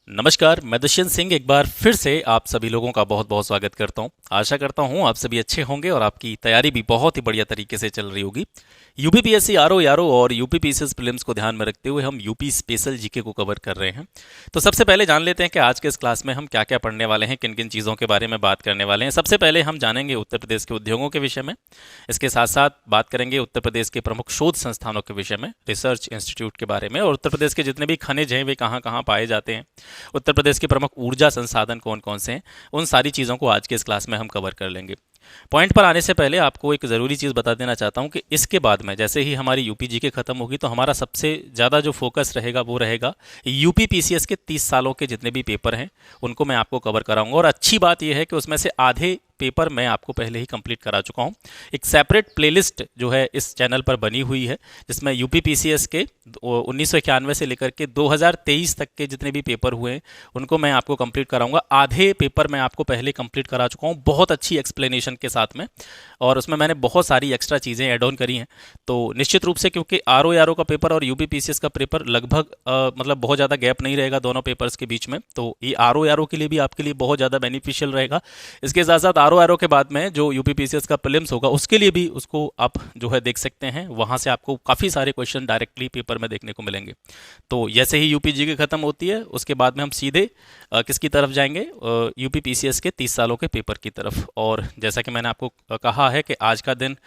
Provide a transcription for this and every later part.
नमस्कार, मैं दुष्यंत सिंह एक बार फिर से आप सभी लोगों का बहुत बहुत स्वागत करता हूं। आशा करता हूं आप सभी अच्छे होंगे और आपकी तैयारी भी बहुत ही बढ़िया तरीके से चल रही होगी। यूपीपीएससी आरओ यारो और यूपीपीसीएस प्रीलिम्स को ध्यान में रखते हुए हम यूपी स्पेशल जीके को कवर कर रहे हैं। तो सबसे पहले जान लेते हैं कि आज के इस क्लास में हम क्या क्या पढ़ने वाले हैं, किन किन चीज़ों के बारे में बात करने वाले हैं। सबसे पहले हम जानेंगे उत्तर प्रदेश के उद्योगों के विषय में। इसके साथ साथ बात करेंगे उत्तर प्रदेश के प्रमुख शोध संस्थानों के विषय में, रिसर्च इंस्टीट्यूट के बारे में, और उत्तर प्रदेश के जितने भी खनिज हैं वे कहाँ कहाँ पाए जाते हैं, उत्तर प्रदेश के प्रमुख ऊर्जा संसाधन कौन कौन से हैं। उन सारी चीज़ों को आज के इस क्लास में हम कवर कर लेंगे। पॉइंट पर आने से पहले आपको एक ज़रूरी चीज़ बता देना चाहता हूं कि इसके बाद में जैसे ही हमारी यूपी जी के खत्म होगी तो हमारा सबसे ज़्यादा जो फोकस रहेगा वो रहेगा यूपी पीसीएस के 30 सालों के जितने भी पेपर हैं उनको मैं आपको कवर कराऊंगा। और अच्छी बात यह है कि उसमें से आधे पेपर मैं आपको पहले ही कंप्लीट करा चुका हूं। एक सेपरेट प्लेलिस्ट जो है इस चैनल पर बनी हुई है जिसमें यूपी पीसीएस के 1991 से लेकर के 2023 तक के जितने भी पेपर हुए हैं उनको मैं आपको कंप्लीट कराऊंगा। आधे पेपर मैं आपको पहले कंप्लीट करा चुका हूं बहुत अच्छी एक्सप्लेनेशन के साथ में, और उसमें मैंने बहुत सारी एक्स्ट्रा चीज़ें ऐड ऑन करी हैं। तो निश्चित रूप से क्योंकि आरओ का पेपर और यूपी पीसीएस का पेपर लगभग मतलब बहुत ज़्यादा गैप नहीं रहेगा दोनों पेपर्स के बीच में, तो ये आरओ के लिए भी आपके लिए बहुत ज़्यादा बेनिफिशियल रहेगा। इसके साथ साथ आरओ के बाद में जो यूपी पीसीएस का प्रीलिम्स होगा उसके लिए भी उसको आप जो है देख सकते हैं, वहाँ से आपको काफ़ी सारे क्वेश्चन डायरेक्टली पेपर में देखने को मिलेंगे। तो जैसे ही यूपी जी की खत्म होती है उसके बाद में हम सीधे किसकी तरफ जाएंगे, यूपी पीसीएस के 30 सालों के पेपर की तरफ। और जैसा कि मैंने आपको कहा है कि आज का दिन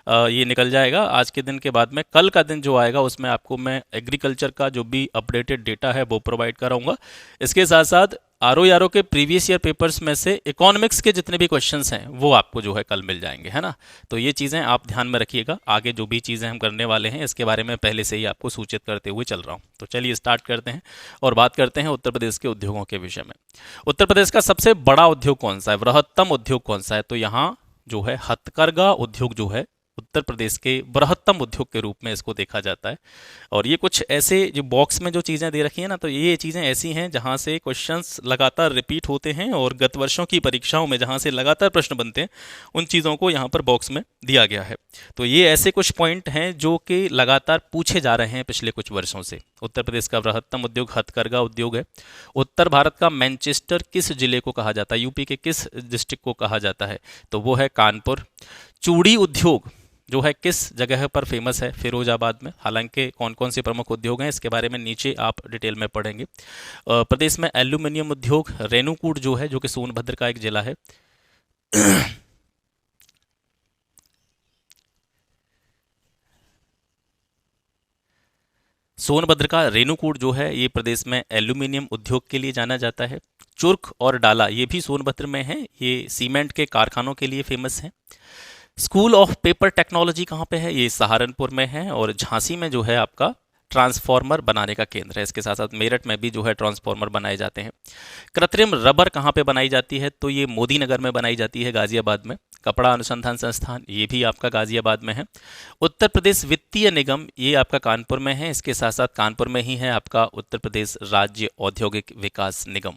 ये निकल जाएगा, आज के दिन के बाद में कल का दिन जो आएगा उसमें आपको मैं एग्रीकल्चर का जो भी अपडेटेड डेटा है वो प्रोवाइड कराऊंगा। इसके साथ साथ आरओ के प्रीवियस ईयर पेपर्स में से इकोनॉमिक्स के जितने भी क्वेश्चंस हैं वो आपको जो है कल मिल जाएंगे, है ना। तो ये चीज़ें आप ध्यान में रखिएगा। आगे जो भी चीज़ें हम करने वाले हैं इसके बारे में पहले से ही आपको सूचित करते हुए चल रहा हूँ। तो चलिए स्टार्ट करते हैं और बात करते हैं उत्तर प्रदेश के उद्योगों के विषय में। उत्तर प्रदेश का सबसे बड़ा उद्योग कौन सा है, बृहत्तम उद्योग कौन सा है, तो यहाँ जो है हथकरघा उद्योग जो है उत्तर प्रदेश के बृहत्तम उद्योग के रूप में इसको देखा जाता है। और ये कुछ ऐसे जो बॉक्स में जो चीज़ें दे रखी हैं ना, तो ये चीज़ें ऐसी हैं जहाँ से क्वेश्चंस लगातार रिपीट होते हैं और गत वर्षों की परीक्षाओं में जहाँ से लगातार प्रश्न बनते हैं उन चीज़ों को यहाँ पर बॉक्स में दिया गया है। तो ये ऐसे कुछ पॉइंट हैं जो कि लगातार पूछे जा रहे हैं पिछले कुछ वर्षों से। उत्तर प्रदेश का बृहत्तम उद्योग हथकरघा उद्योग है। उत्तर भारत का मैनचेस्टर किस जिले को कहा जाता है, यूपी के किस डिस्ट्रिक्ट को कहा जाता है, तो वो है कानपुर। चूड़ी उद्योग जो है किस जगह पर फेमस है, फिरोजाबाद में। हालांकि कौन कौन से प्रमुख उद्योग हैं इसके बारे में नीचे आप डिटेल में पढ़ेंगे। प्रदेश में एल्यूमिनियम उद्योग रेणुकूट जो है, जो कि सोनभद्र का एक जिला है। सोनभद्र का रेणुकूट जो है ये प्रदेश में एल्यूमिनियम उद्योग के लिए जाना जाता है। चुर्क और डाला ये भी सोनभद्र में है, ये सीमेंट के कारखानों के लिए फेमस है। स्कूल ऑफ पेपर टेक्नोलॉजी कहाँ पे है, ये सहारनपुर में है। और झांसी में जो है आपका ट्रांसफार्मर बनाने का केंद्र है। इसके साथ साथ मेरठ में भी जो है ट्रांसफार्मर बनाए जाते हैं। कृत्रिम रबर कहाँ पे बनाई जाती है, तो ये मोदी नगर में बनाई जाती है, गाजियाबाद में। कपड़ा अनुसंधान संस्थान ये भी आपका गाजियाबाद में है। उत्तर प्रदेश वित्तीय निगम ये आपका कानपुर में है। इसके साथ साथ कानपुर में ही है आपका उत्तर प्रदेश राज्य औद्योगिक विकास निगम।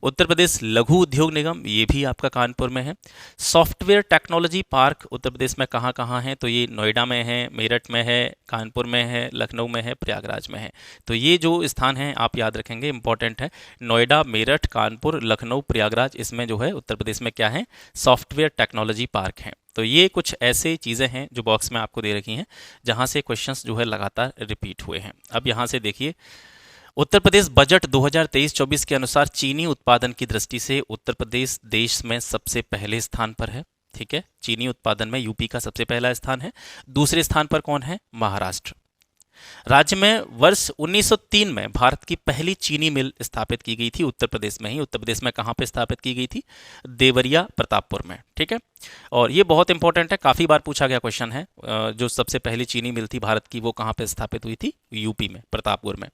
उत्तर प्रदेश लघु उद्योग निगम ये भी आपका कानपुर में है। Software technology park Uttar Pradesh में कहाँ कहाँ है, तो ये नोएडा में है, मेरठ में है, कानपुर में है, लखनऊ में है, प्रयागराज में है। तो ये जो स्थान हैं आप याद रखेंगे, इंपॉर्टेंट है। नोएडा, मेरठ, कानपुर, लखनऊ, प्रयागराज, इसमें जो है उत्तर प्रदेश में क्या है, सॉफ्टवेयर टेक्नोलॉजी पार्क हैं। तो ये कुछ ऐसे चीज़ें हैं जो बॉक्स में आपको दे रखी हैं जहाँ से क्वेश्चंस जो है लगातार रिपीट हुए हैं। अब यहाँ से देखिए, उत्तर प्रदेश बजट 2023-24 के अनुसार चीनी उत्पादन की दृष्टि से उत्तर प्रदेश देश में सबसे पहले स्थान पर है। ठीक है, चीनी उत्पादन में यूपी का सबसे पहला स्थान है। दूसरे स्थान पर कौन है, महाराष्ट्र। राज्य में वर्ष 1903 में भारत की पहली चीनी मिल स्थापित की गई थी उत्तर प्रदेश में ही। उत्तर प्रदेश में कहाँ पे स्थापित की गई थी, देवरिया प्रतापपुर में। ठीक है, और ये बहुत इंपॉर्टेंट है, काफ़ी बार पूछा गया क्वेश्चन है। जो सबसे पहली चीनी मिल थी भारत की वो कहाँ पे स्थापित हुई थी, यूपी में, प्रतापपुर में।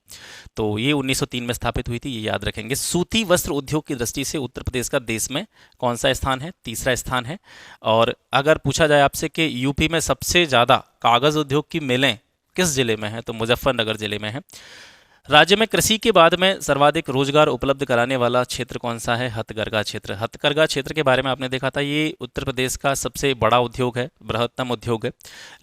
तो ये 1903 में स्थापित हुई थी, ये याद रखेंगे। सूती वस्त्र उद्योग की दृष्टि से उत्तर प्रदेश का देश में कौन सा स्थान है, तीसरा स्थान है। और अगर पूछा जाए आपसे कि यूपी में सबसे ज़्यादा कागज़ उद्योग की मिलें किस जिले में है, तो मुजफ्फरनगर जिले में है। राज्य में कृषि के बाद में सर्वाधिक रोजगार उपलब्ध कराने वाला क्षेत्र कौन सा है, हथकरघा क्षेत्र। हथकरघा क्षेत्र के बारे में आपने देखा था, ये उत्तर प्रदेश का सबसे बड़ा उद्योग है, बृहत्तम उद्योग है।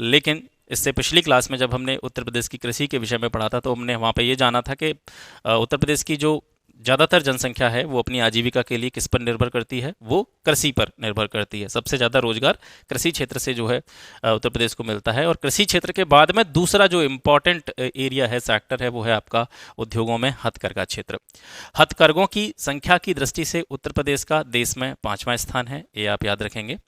लेकिन इससे पिछली क्लास में जब हमने उत्तर प्रदेश की कृषि के विषय में पढ़ा था तो हमने वहाँ पे ये जाना था कि उत्तर प्रदेश की जो ज़्यादातर जनसंख्या है वो अपनी आजीविका के लिए किस पर निर्भर करती है, वो कृषि पर निर्भर करती है। सबसे ज़्यादा रोजगार कृषि क्षेत्र से जो है उत्तर प्रदेश को मिलता है। और कृषि क्षेत्र के बाद में दूसरा जो इम्पोर्टेंट एरिया है, सेक्टर है, वो है आपका उद्योगों में हथकरघा क्षेत्र। हथकरघों की संख्या की दृष्टि से उत्तर प्रदेश का देश में 5वां स्थान है, ये आप याद रखेंगे।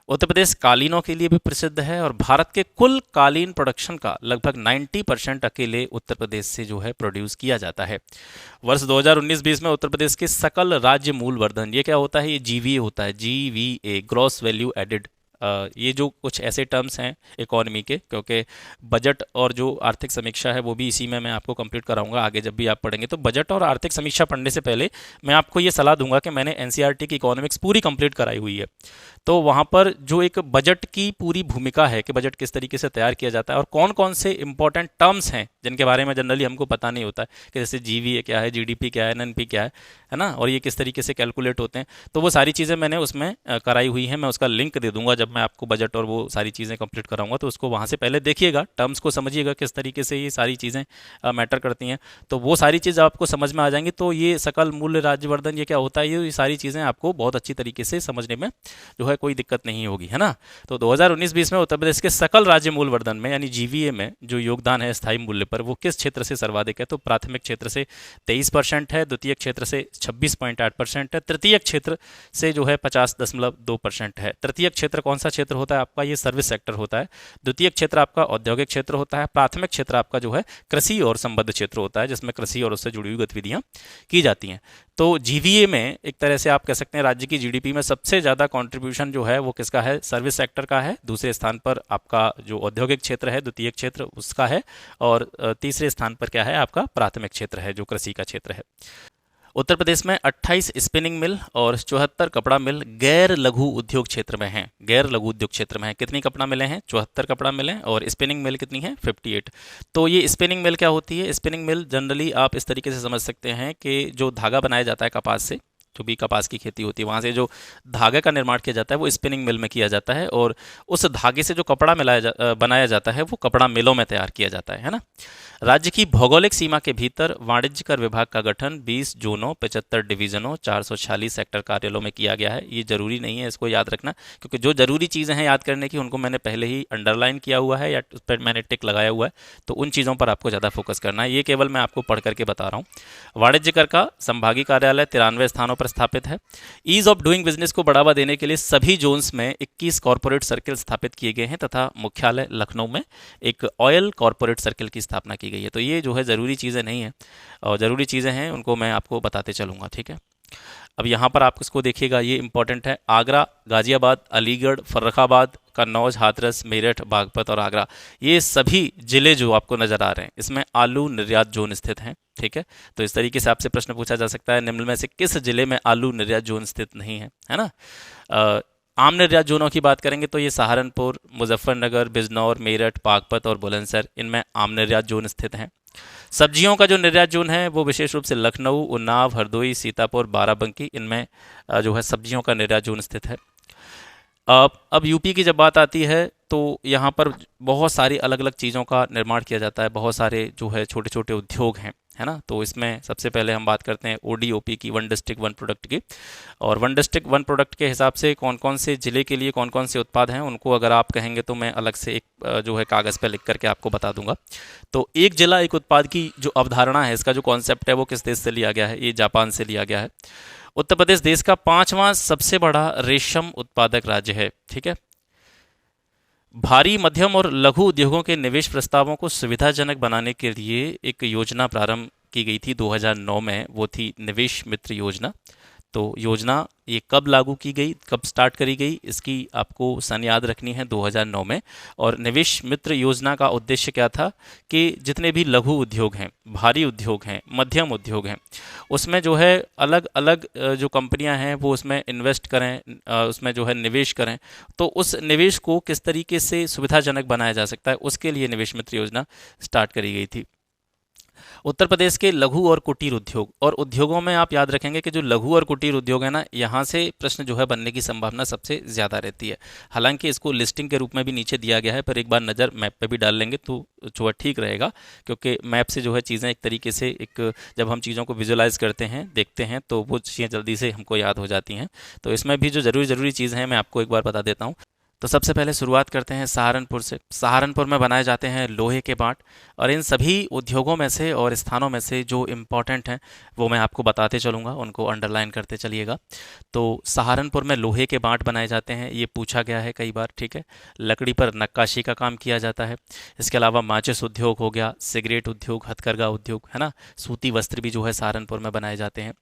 उत्तर प्रदेश कालीनों के लिए भी प्रसिद्ध है और भारत के कुल कालीन प्रोडक्शन का लगभग 90% अकेले उत्तर प्रदेश से जो है प्रोड्यूस किया जाता है। वर्ष 2019-20 में उत्तर प्रदेश के सकल राज्य मूल वर्धन, ये क्या होता है, ये जीवीए होता है, जीवीए, ग्रॉस वैल्यू एडेड। ये जो कुछ ऐसे टर्म्स हैं इकोनॉमी के, क्योंकि बजट और जो आर्थिक समीक्षा है वो भी इसी में मैं आपको कंप्लीट कराऊंगा आगे जब भी आप पढ़ेंगे। तो बजट और आर्थिक समीक्षा पढ़ने से पहले मैं आपको ये सलाह दूंगा कि मैंने एनसीईआरटी की इकोनॉमिक्स पूरी कंप्लीट कराई हुई है। तो वहाँ पर जो एक बजट की पूरी भूमिका है कि बजट किस तरीके से तैयार किया जाता है और कौन कौन से इंपॉर्टेंट टर्म्स हैं जिनके बारे में जनरली हमको पता नहीं होता है, कि जैसे जीवीए क्या है, जीडीपी क्या है, एनएनपी क्या है ना, और ये किस तरीके से कैलकुलेट होते हैं। तो वो सारी चीज़ें मैंने उसमें कराई हुई हैं। मैं उसका लिंक दे दूंगा जब मैं आपको बजट और वो सारी चीज़ें कंप्लीट कराऊंगा, तो उसको वहाँ से पहले देखिएगा, टर्म्स को समझिएगा किस तरीके से ये सारी चीज़ें मैटर करती हैं। तो वो सारी चीज़ आपको समझ में आ जाएंगी। तो ये सकल मूल्य राज्यवर्धन ये क्या होता है, ये सारी चीज़ें आपको बहुत अच्छी तरीके से समझने में जो है कोई दिक्कत नहीं होगी, है ना। तो 2019-20 में उत्तर प्रदेश के सकल राज्य मूल वर्धन में यानी जीवीए में जो योगदान है स्थायी मूल्य पर, वो किस क्षेत्र से सर्वाधिक है, तो प्राथमिक क्षेत्र से 23% है, द्वितीय क्षेत्र से 26.8% है, तृतीय क्षेत्र से जो है 50.2% है। तृतीय क्षेत्र कौन सा क्षेत्र होता है आपका, ये सर्विस सेक्टर होता है। द्वितीय क्षेत्र आपका औद्योगिक क्षेत्र होता है। प्राथमिक क्षेत्र आपका जो है कृषि और संबद्ध क्षेत्र होता है, जिसमें कृषि और उससे जुड़ी हुई गतिविधियां की जाती हैं। तो जीवीए में एक तरह से आप कह सकते हैं राज्य की जीडीपी में सबसे ज़्यादा कंट्रीब्यूशन जो है वो किसका है, सर्विस सेक्टर का है। दूसरे स्थान पर आपका जो औद्योगिक क्षेत्र है, द्वितीय क्षेत्र उसका है, और तीसरे स्थान पर क्या है आपका प्राथमिक क्षेत्र है जो कृषि का क्षेत्र है। उत्तर प्रदेश में 28 स्पिनिंग मिल और 74 कपड़ा मिल गैर लघु उद्योग क्षेत्र में हैं। गैर लघु उद्योग क्षेत्र में है कितनी कपड़ा मिले हैं, 74 कपड़ा मिले हैं, और स्पिनिंग मिल कितनी है, 58। तो ये स्पिनिंग मिल क्या होती है, स्पिनिंग मिल जनरली आप इस तरीके से समझ सकते हैं कि जो धागा बनाया जाता है कपास से, जो भी कपास की खेती होती है वहाँ से जो धागे का निर्माण किया जाता है वो स्पिनिंग मिल में किया जाता है, और उस धागे से जो कपड़ा बनाया जाता है वो कपड़ा मिलों में तैयार किया जाता है ना। राज्य की भौगोलिक सीमा के भीतर वाणिज्य कर विभाग का गठन 20 जोनों, 75 डिवीजनों, 446 सेक्टर कार्यालयों में किया गया है। ये जरूरी नहीं है, इसको याद रखना, क्योंकि जो जरूरी चीज़ें हैं याद करने की उनको मैंने पहले ही अंडरलाइन किया हुआ है या उस पर मैंने टिक लगाया हुआ है, तो उन चीज़ों पर आपको ज़्यादा फोकस करना है। ये केवल मैं आपको पढ़ करके बता रहा हूँ। वाणिज्य कर का संभागीय कार्यालय 93 स्थानों पर स्थापित है। ईज ऑफ डूइंग बिजनेस को बढ़ावा देने के लिए सभी जोन्स में 21 कॉर्पोरेट सर्किल स्थापित किए गए हैं तथा मुख्यालय लखनऊ में एक ऑयल कॉर्पोरेट सर्किल की स्थापना की गई है। तो ये जो है ज़रूरी चीज़ें नहीं है, और ज़रूरी चीज़ें हैं उनको मैं आपको बताते चलूँगा, ठीक है। अब यहाँ पर आप इसको देखिएगा, ये इंपॉर्टेंट है। आगरा, गाजियाबाद, अलीगढ़, फर्रुखाबाद, कन्नौज, हाथरस, मेरठ, बागपत और आगरा, ये सभी जिले जो आपको नज़र आ रहे हैं इसमें आलू निर्यात जोन स्थित हैं, ठीक है। तो इस तरीके से आपसे प्रश्न पूछा जा सकता है, निम्न में से किस जिले में आलू निर्यात जोन स्थित नहीं है ना। आम निर्यात जोनों की बात करेंगे तो ये सहारनपुर, मुजफ्फरनगर, बिजनौर, मेरठ, बागपत और बुलंदशहर, इनमें आम निर्यात जोन स्थित हैं। सब्जियों का जो निर्यात जोन है वो विशेष रूप से लखनऊ, उन्नाव, हरदोई, सीतापुर, बाराबंकी, इनमें जो है सब्जियों का निर्यात जोन स्थित है। अब यूपी की जब बात आती है तो यहाँ पर बहुत सारी अलग अलग चीज़ों का निर्माण किया जाता है, बहुत सारे जो है छोटे छोटे उद्योग हैं, है ना। तो इसमें सबसे पहले हम बात करते हैं ओडीओपी की, वन डिस्ट्रिक्ट वन प्रोडक्ट की। और वन डिस्ट्रिक्ट वन प्रोडक्ट के हिसाब से कौन कौन से ज़िले के लिए कौन कौन से उत्पाद हैं उनको अगर आप कहेंगे तो मैं अलग से एक जो है कागज़ पर लिख करके आपको बता दूंगा। तो एक जिला एक उत्पाद की जो अवधारणा है, इसका जो कॉन्सेप्ट है वो किस देश से लिया गया है, ये जापान से लिया गया है। उत्तर प्रदेश देश का 5वां सबसे बड़ा रेशम उत्पादक राज्य है, ठीक है। भारी, मध्यम और लघु उद्योगों के निवेश प्रस्तावों को सुविधाजनक बनाने के लिए एक योजना प्रारंभ की गई थी 2009 में, वो थी निवेश मित्र योजना। तो योजना ये कब लागू की गई, कब स्टार्ट करी गई, इसकी आपको सन याद रखनी है, 2009 में। और निवेश मित्र योजना का उद्देश्य क्या था कि जितने भी लघु उद्योग हैं, भारी उद्योग हैं, मध्यम उद्योग हैं, उसमें जो है अलग अलग जो कंपनियां हैं वो उसमें इन्वेस्ट करें, उसमें जो है निवेश करें। तो उस निवेश को किस तरीके से सुविधाजनक बनाया जा सकता है, उसके लिए निवेश मित्र योजना स्टार्ट करी गई थी। उत्तर प्रदेश के लघु और कुटीर उद्योग और उद्योगों में आप याद रखेंगे कि जो लघु और कुटीर उद्योग है ना, यहाँ से प्रश्न जो है बनने की संभावना सबसे ज़्यादा रहती है। हालांकि इसको लिस्टिंग के रूप में भी नीचे दिया गया है, पर एक बार नज़र मैप पे भी डाल लेंगे तो जो है ठीक रहेगा, क्योंकि मैप से जो है चीज़ें एक तरीके से एक जब हम चीज़ों को विजुलाइज करते हैं, देखते हैं, तो वो चीज़ें जल्दी से हमको याद हो जाती हैं। तो इसमें भी जो ज़रूरी ज़रूरी चीज़ें हैं मैं आपको एक बार बता देता हूँ। तो सबसे पहले शुरुआत करते हैं सहारनपुर से। सहारनपुर में बनाए जाते हैं लोहे के बाट, और इन सभी उद्योगों में से और स्थानों में से जो इम्पोर्टेंट हैं वो मैं आपको बताते चलूँगा, उनको अंडरलाइन करते चलिएगा। तो सहारनपुर में लोहे के बाट बनाए जाते हैं, ये पूछा गया है कई बार, ठीक है। लकड़ी पर नक्काशी का काम किया जाता है। इसके अलावा माचिस उद्योग हो गया, सिगरेट उद्योग, हथकरघा उद्योग, है ना, सूती वस्त्र भी जो है सहारनपुर में बनाए जाते हैं।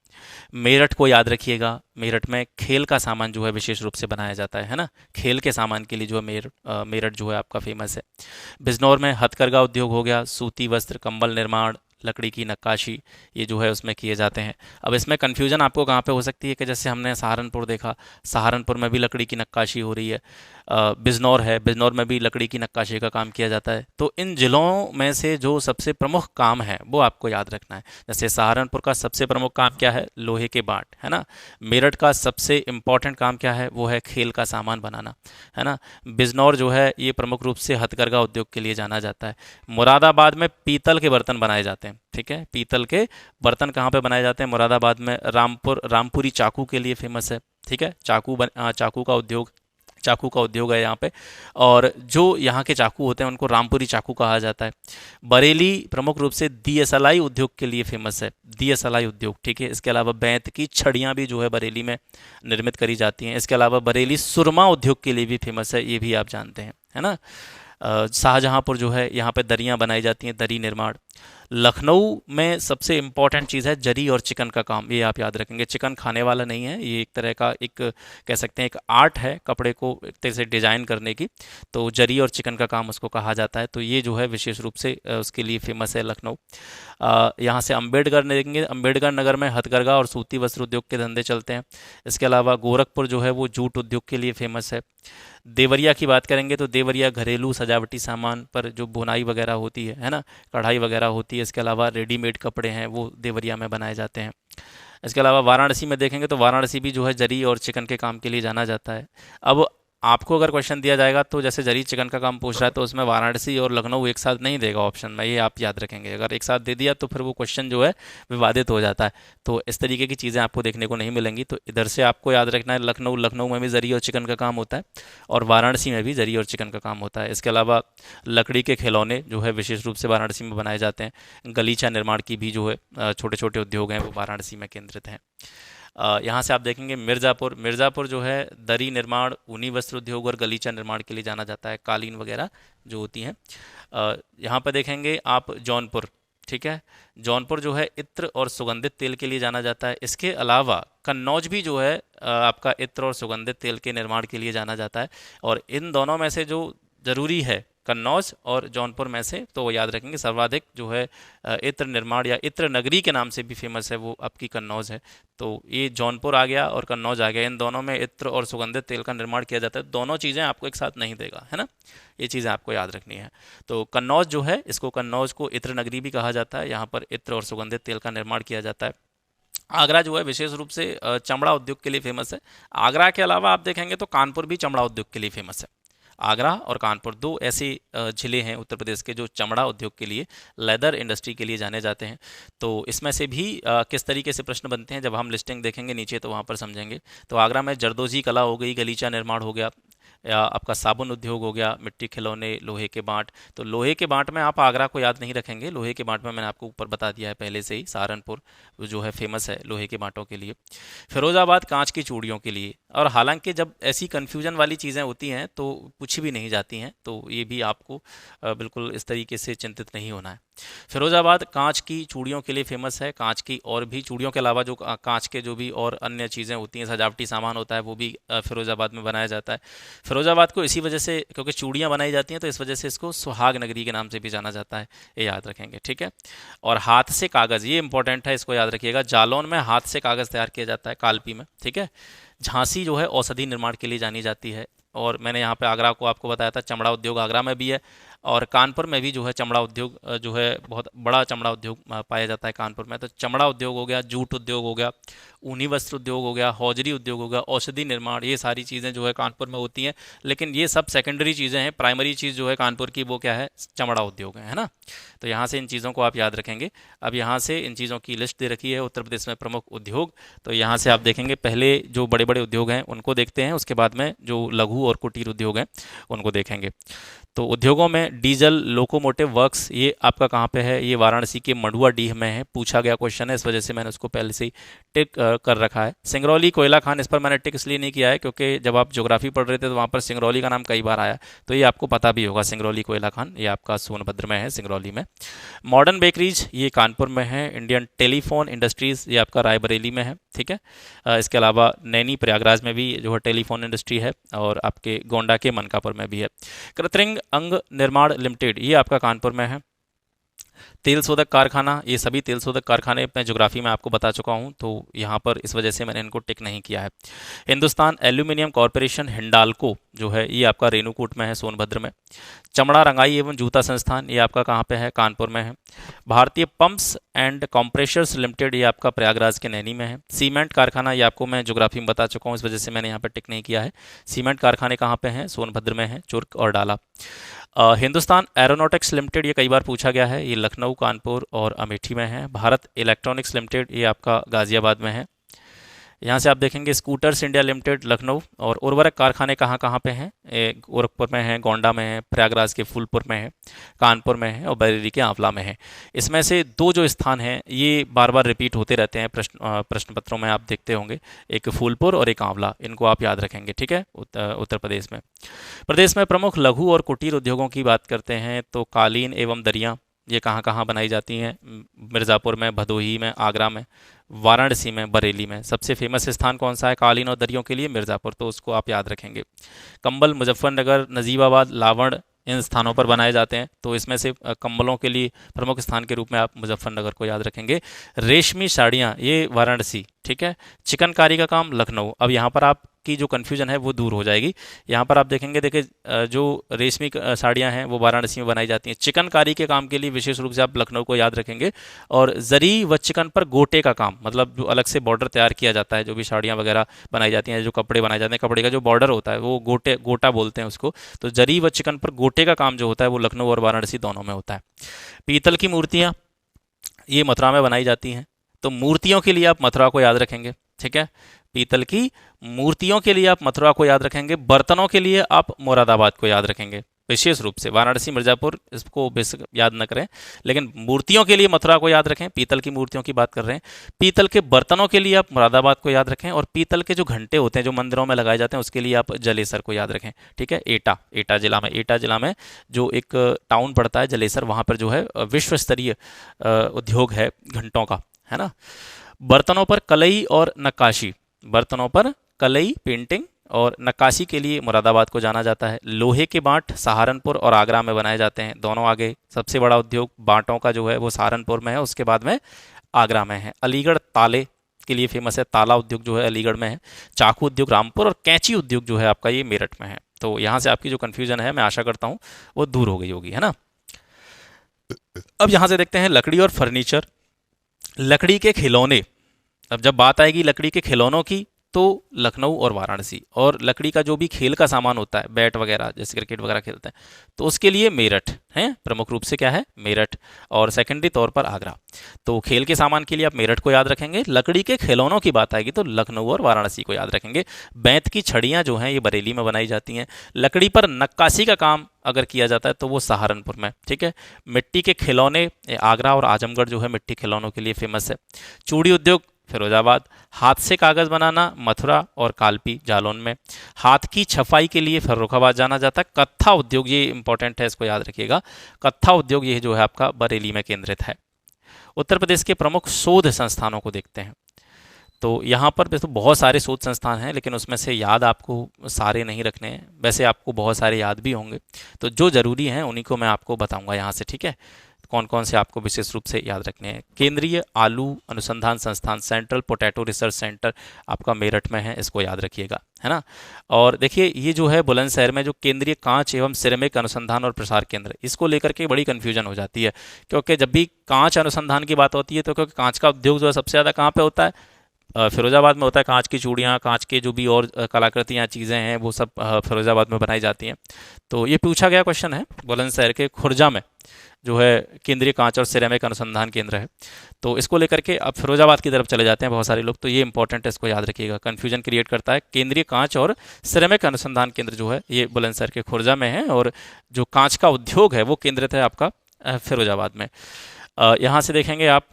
मेरठ को याद रखिएगा, मेरठ में खेल का सामान जो है विशेष रूप से बनाया जाता है ना, खेल के सामान के लिए जो है मेरठ जो है आपका फेमस है। बिजनौर में हथकरघा उद्योग हो गया, सूती वस्त्र, कंबल निर्माण, लकड़ी की नक्काशी, ये जो है उसमें किए जाते हैं। अब इसमें कन्फ्यूजन आपको कहाँ पे हो सकती है कि जैसे हमने सहारनपुर देखा, सहारनपुर में भी लकड़ी की नक्काशी हो रही है। बिजनौर है, बिजनौर में भी लकड़ी की नक्काशी का काम किया जाता है। तो इन जिलों में से जो सबसे प्रमुख काम है वो आपको याद रखना है। जैसे सहारनपुर का सबसे प्रमुख काम क्या है, लोहे के बाट, है ना। मेरठ का सबसे इम्पॉर्टेंट काम क्या है, वो है खेल का सामान बनाना, है ना। बिजनौर जो है ये प्रमुख रूप से हथकरघा उद्योग के लिए जाना जाता है। मुरादाबाद में पीतल के बर्तन बनाए जाते हैं, ठीक है। पीतल के बर्तन कहाँ पे बनाए जाते हैं, मुरादाबाद में। रामपुरी चाकू के लिए फेमस है, ठीक है। चाकू का उद्योग है यहाँ पे, और जो यहाँ के चाकू होते हैं उनको रामपुरी चाकू कहा जाता है। बरेली प्रमुख रूप से दियसलाई उद्योग के लिए फेमस है, दियसलाई उद्योग, ठीक है। इसके अलावा बैंत की छड़ियाँ भी जो है बरेली में निर्मित करी जाती हैं। इसके अलावा बरेली सुरमा उद्योग के लिए भी फेमस है, ये भी आप जानते हैं, है ना। शाहजहाँपुर जो है यहाँ पे दरियाँ बनाई जाती हैं, दरी निर्माण। लखनऊ में सबसे इम्पॉर्टेंट चीज़ है जरी और चिकन का काम, ये आप याद रखेंगे। चिकन खाने वाला नहीं है, ये एक तरह का एक कह सकते हैं एक आर्ट है कपड़े को एक तरह से डिजाइन करने की। तो जरी और चिकन का काम उसको कहा जाता है। तो ये जो है विशेष रूप से उसके लिए फेमस है लखनऊ। यहाँ से अम्बेडकर देखेंगे, अम्बेडकर नगर में हथकरघा और सूती वस्त्र उद्योग के धंधे चलते हैं। इसके अलावा गोरखपुर जो है वो जूट उद्योग के लिए फेमस है। देवरिया की बात करेंगे तो देवरिया घरेलू सजावटी सामान पर जो बुनाई वगैरह होती है ना, कढ़ाई वगैरह होती है। इसके अलावा रेडीमेड कपड़े हैं वो देवरिया में बनाए जाते हैं। इसके अलावा वाराणसी में देखेंगे तो वाराणसी भी जो है जरी और चिकन के काम के लिए जाना जाता है। अब आपको अगर क्वेश्चन दिया जाएगा तो जैसे जरी चिकन का काम पूछ रहा है तो उसमें वाराणसी और लखनऊ एक साथ नहीं देगा ऑप्शन में, ये आप याद रखेंगे। अगर एक साथ दे दिया तो फिर वो क्वेश्चन जो है विवादित हो जाता है। तो इस तरीके की चीज़ें आपको देखने को नहीं मिलेंगी। तो इधर से आपको याद रखना है लखनऊ, लखनऊ में भी जरी और चिकन का काम होता है, और वाराणसी में भी जरी और चिकन का काम होता है। इसके अलावा लकड़ी के खिलौने जो है विशेष रूप से वाराणसी में बनाए जाते हैं। गलीचा निर्माण की भी जो है छोटे छोटे उद्योग हैं वो वाराणसी में केंद्रित हैं। यहाँ से आप देखेंगे मिर्ज़ापुर, मिर्ज़ापुर जो है दरी निर्माण, ऊनी वस्त्र उद्योग और गलीचा निर्माण के लिए जाना जाता है, कालीन वगैरह जो होती हैं। यहाँ पर देखेंगे आप जौनपुर, ठीक है। जौनपुर जो है इत्र और सुगंधित तेल के लिए जाना जाता है। इसके अलावा कन्नौज भी जो है आपका इत्र और सुगंधित तेल के निर्माण के लिए जाना जाता है। और इन दोनों में से जो ज़रूरी है, कन्नौज और जौनपुर में से, तो वो याद रखेंगे सर्वाधिक जो है इत्र निर्माण या इत्र नगरी के नाम से भी फेमस है वो आपकी कन्नौज है। तो ये जौनपुर आ गया और कन्नौज आ गया, इन दोनों में इत्र और सुगंधित तेल का निर्माण किया जाता है। दोनों चीज़ें आपको एक साथ नहीं देगा, है ना, ये चीज़ें आपको याद रखनी है। तो कन्नौज जो है इसको कन्नौज को इत्र नगरी भी कहा जाता है, यहाँ पर इत्र और सुगंधित तेल का निर्माण किया जाता है। आगरा जो है विशेष रूप से चमड़ा उद्योग के लिए फेमस है। आगरा के अलावा आप देखेंगे तो कानपुर भी चमड़ा उद्योग के लिए फेमस है। आगरा और कानपुर दो ऐसे ज़िले हैं उत्तर प्रदेश के जो चमड़ा उद्योग के लिए, लेदर इंडस्ट्री के लिए जाने जाते हैं। तो इसमें से भी किस तरीके से प्रश्न बनते हैं जब हम लिस्टिंग देखेंगे नीचे तो वहाँ पर समझेंगे। तो आगरा में जरदोजी कला हो गई, गलीचा निर्माण हो गया, या आपका साबुन उद्योग हो गया, मिट्टी खिलौने, लोहे के बांट। तो लोहे के बांट में आप आगरा को याद नहीं रखेंगे, लोहे के बांट में मैंने आपको ऊपर बता दिया है पहले से ही, सहारनपुर जो है फेमस है लोहे के बांटों के लिए। फिरोजाबाद कांच की चूड़ियों के लिए। और हालांकि जब ऐसी कन्फ्यूजन वाली चीज़ें होती हैं तो पूछी भी नहीं जाती हैं, तो ये भी आपको बिल्कुल इस तरीके से चिंतित नहीं होना है। फिरोजाबाद कांच की चूड़ियों के लिए फेमस है। कांच की और भी चूड़ियों के अलावा जो कांच के जो भी और अन्य चीज़ें होती हैं, सजावटी सामान होता है, वो भी फिरोजाबाद में बनाया जाता है। फिरोजाबाद को इसी वजह से, क्योंकि चूड़ियाँ बनाई जाती हैं तो इस वजह से इसको सुहाग नगरी के नाम से भी जाना जाता है, ये याद रखेंगे, ठीक है। और हाथ से कागज़, ये इंपॉर्टेंट है, इसको याद रखिएगा। जालौन में हाथ से कागज़ तैयार किया जाता है, कालपी में, ठीक है। झांसी जो है औषधि निर्माण के लिए जानी जाती है। और मैंने यहाँ पे आगरा को आपको बताया था, चमड़ा उद्योग आगरा में भी है। और कानपुर में भी जो है चमड़ा उद्योग जो है बहुत बड़ा चमड़ा उद्योग पाया जाता है कानपुर में। तो चमड़ा उद्योग हो गया, जूट उद्योग हो गया, ऊनी वस्त्र उद्योग हो गया, हौजरी उद्योग हो गया, औषधि निर्माण, ये सारी चीज़ें जो है कानपुर में होती हैं। लेकिन ये सब सेकेंडरी चीज़ें हैं, प्राइमरी चीज़ जो है कानपुर की वो क्या है, चमड़ा उद्योग है ना। तो यहाँ से इन चीज़ों को आप याद रखेंगे। अब यहाँ से इन चीज़ों की लिस्ट दे रखी है उत्तर प्रदेश में प्रमुख उद्योग। तो यहाँ से आप देखेंगे पहले जो बड़े बड़े उद्योग हैं उनको देखते हैं, उसके बाद में जो लघु और कुटीर उद्योग हैं उनको देखेंगे। तो उद्योगों में डीजल लोकोमोटिव वर्क्स, ये आपका कहाँ पे है, ये वाराणसी के मडुआ डीह में है। पूछा गया क्वेश्चन है, इस वजह से मैंने उसको पहले से ही टिक कर रखा है। सिंगरौली कोयला खान, इस पर मैंने टिक इसलिए नहीं किया है क्योंकि जब आप ज्योग्राफी पढ़ रहे थे तो वहाँ पर सिंगरौली का नाम कई बार आया, तो ये आपको पता भी होगा। सिंगरौली कोयला खान ये आपका सोनभद्र में है, सिंगरौली में। मॉडर्न बेकरीज ये कानपुर में है। इंडियन टेलीफोन इंडस्ट्रीज ये आपका रायबरेली में है, ठीक है। इसके अलावा नैनी प्रयागराज में भी जो है टेलीफोन इंडस्ट्री है, और आपके गोंडा के मनकापुर में भी है। कृत्रिम अंग निर्माण लिमिटेड ये आपका कानपुर में है। तेल शोधक कारखाना, ये सभी तेल शोधक कारखाने मैं ज्योग्राफी में आपको बता चुका हूँ, तो यहाँ पर इस वजह से मैंने इनको टिक नहीं किया है। हिंदुस्तान एल्यूमिनियम कॉरपोरेशन हिंडाल्को जो है ये आपका रेणुकूट में है, सोनभद्र में। चमड़ा रंगाई एवं जूता संस्थान ये आपका कहाँ पे है, कानपुर में है। भारतीय पंप्स एंड कंप्रेशर्स लिमिटेड ये आपका प्रयागराज के नैनी में है। सीमेंट कारखाना ये आपको मैं ज्योग्राफी में बता चुका हूँ, इस वजह से मैंने यहाँ पर टिक नहीं किया है। सीमेंट कारखाने कहाँ पे हैं, सोनभद्र में है, चुर्क और डाला। हिंदुस्तान एरोनॉटिक्स लिमिटेड ये कई बार पूछा गया है, ये लखनऊ, कानपुर और अमेठी में है। भारत इलेक्ट्रॉनिक्स लिमिटेड ये आपका गाजियाबाद में है। यहाँ से आप देखेंगे स्कूटर्स इंडिया लिमिटेड लखनऊ। और उर्वरक कारखाने कहाँ कहाँ पे हैं, गोरखपुर में है, गोंडा में है, प्रयागराज के फूलपुर में है, कानपुर में है और बरेली के आंवला में है। इसमें से दो जो स्थान हैं ये बार बार रिपीट होते रहते हैं प्रश्न पत्रों में, आप देखते होंगे, एक फूलपुर और एक आंवला, इनको आप याद रखेंगे, ठीक है। उत्तर प्रदेश में। प्रदेश में प्रमुख लघु और कुटीर उद्योगों की बात करते हैं तो कालीन एवं दरियाँ ये कहाँ कहाँ बनाई जाती हैं, मिर्ज़ापुर में, भदोही में, आगरा में, वाराणसी में, बरेली में। सबसे फेमस स्थान कौन सा है कालीन और दरियों के लिए, मिर्ज़ापुर, तो उसको आप याद रखेंगे। कंबल मुजफ्फरनगर, नजीबाबाद, लावण इन स्थानों पर बनाए जाते हैं, तो इसमें से कंबलों के लिए प्रमुख स्थान के रूप में आप मुजफ्फरनगर को याद रखेंगे। रेशमी साड़ियाँ ये वाराणसी, ठीक है। चिकनकारी का काम लखनऊ। अब यहाँ पर आपकी जो कन्फ्यूजन है वो दूर हो जाएगी। यहाँ पर आप देखेंगे, देखिए जो रेशमी साड़ियाँ हैं वो वाराणसी में बनाई जाती हैं। चिकनकारी के काम के लिए विशेष रूप से आप लखनऊ को याद रखेंगे। और जरी व चिकन पर गोटे का काम, मतलब जो अलग से बॉर्डर तैयार किया जाता है, जो भी साड़ियाँ वगैरह बनाई जाती हैं, जो कपड़े बनाए जाते हैं, कपड़े का जो बॉर्डर होता है वो गोटा बोलते हैं उसको। तो जरी व चिकन पर गोटे का काम जो होता है वो लखनऊ और वाराणसी दोनों में होता है। पीतल की मूर्तियाँ ये मथुरा में बनाई जाती हैं, तो मूर्तियों के लिए आप मथुरा को याद रखेंगे, ठीक है। पीतल की मूर्तियों के लिए आप मथुरा को याद रखेंगे। बर्तनों के लिए आप मुरादाबाद को याद रखेंगे विशेष रूप से। वाराणसी, मिर्ज़ापुर इसको बेसिक याद न करें, लेकिन मूर्तियों के लिए मथुरा को याद रखें। पीतल की मूर्तियों की बात कर रहे हैं। पीतल के बर्तनों के लिए आप मुरादाबाद को याद रखें। और पीतल के जो घंटे होते हैं जो मंदिरों में लगाए जाते हैं उसके लिए आप जलेसर को याद रखें, ठीक है। एटा जिला में जो एक टाउन पड़ता है जलेसर, वहाँ पर जो है विश्व स्तरीय उद्योग है घंटों का, है ना। बर्तनों पर कलई और नक्काशी, बर्तनों पर कलई पेंटिंग और नक्काशी के लिए मुरादाबाद को जाना जाता है। लोहे के बांट सहारनपुर और आगरा में बनाए जाते हैं, दोनों आगे। सबसे बड़ा उद्योग बांटों का जो है वो सहारनपुर में है, उसके बाद में आगरा में है। अलीगढ़ ताले के लिए फेमस है, ताला उद्योग जो है अलीगढ़ में है। चाकू उद्योग रामपुर और कैंची उद्योग जो है आपका ये मेरठ में है। तो यहाँ से आपकी जो कन्फ्यूजन है मैं आशा करता हूँ वो दूर हो गई होगी, है ना। अब यहाँ से देखते हैं लकड़ी और फर्नीचर। लकड़ी के खिलौने, अब जब बात आएगी लकड़ी के खिलौनों की तो लखनऊ और वाराणसी। और लकड़ी का जो भी खेल का सामान होता है, बैट वगैरह, जैसे क्रिकेट वगैरह खेलते हैं, तो उसके लिए मेरठ है, प्रमुख रूप से क्या है, मेरठ। और सेकेंडरी तौर पर आगरा। तो खेल के सामान के लिए आप मेरठ को याद रखेंगे। लकड़ी के खिलौनों की बात आएगी तो लखनऊ और वाराणसी को याद रखेंगे। बेंत की छड़ियाँ जो हैं ये बरेली में बनाई जाती हैं। लकड़ी पर नक्काशी का काम अगर किया जाता है तो वो सहारनपुर में, ठीक है। मिट्टी के खिलौने आगरा और आजमगढ़ जो है मिट्टी खिलौनों के लिए फेमस है। चूड़ी उद्योग फिरोजाबाद। हाथ से कागज़ बनाना मथुरा और कालपी जालौन में। हाथ की छपाई के लिए फर्रुखाबाद जाना जाता है। कत्था उद्योग ये इंपॉर्टेंट है, इसको याद रखिएगा। कत्था उद्योग ये जो है आपका बरेली में केंद्रित है। उत्तर प्रदेश के प्रमुख शोध संस्थानों को देखते हैं। तो यहाँ पर तो बहुत सारे शोध संस्थान हैं, लेकिन उसमें से याद आपको सारे नहीं रखने हैं। वैसे आपको बहुत सारे याद भी होंगे, तो जो ज़रूरी हैं उन्हीं को मैं आपको बताऊंगा यहाँ से, ठीक है। कौन कौन से आपको विशेष रूप से याद रखने हैं। केंद्रीय आलू अनुसंधान संस्थान, सेंट्रल पोटैटो रिसर्च सेंटर आपका मेरठ में है, इसको याद रखिएगा, है ना। और देखिए ये जो है बुलंदशहर में जो केंद्रीय कांच एवं सिरेमिक अनुसंधान और प्रसार केंद्र, इसको लेकर के बड़ी कन्फ्यूजन हो जाती है, क्योंकि जब भी कांच अनुसंधान की बात होती है तो क्योंकि कांच का उद्योग जो है सबसे ज़्यादा कहाँ पे होता है, फिरोजाबाद में होता है। कांच की चूड़ियाँ, कांच के जो भी और कलाकृतियाँ चीज़ें हैं वो सब फिरोजाबाद में बनाई जाती हैं। तो ये पूछा गया क्वेश्चन है, बुलंदशहर के खुर्जा में जो है केंद्रीय कांच और सिरेमिक अनुसंधान केंद्र है, तो इसको लेकर के अब फिरोजाबाद की तरफ चले जाते हैं बहुत सारे लोग, तो ये इंपॉर्टेंट है, इसको याद रखिएगा, कन्फ्यूजन क्रिएट करता है। केंद्रीय कांच और सिरेमिक अनुसंधान केंद्र जो है ये बुलंदशहर के खुर्जा में है, और जो कांच का उद्योग है वो केंद्रित है आपका फिरोजाबाद में। यहाँ से देखेंगे आप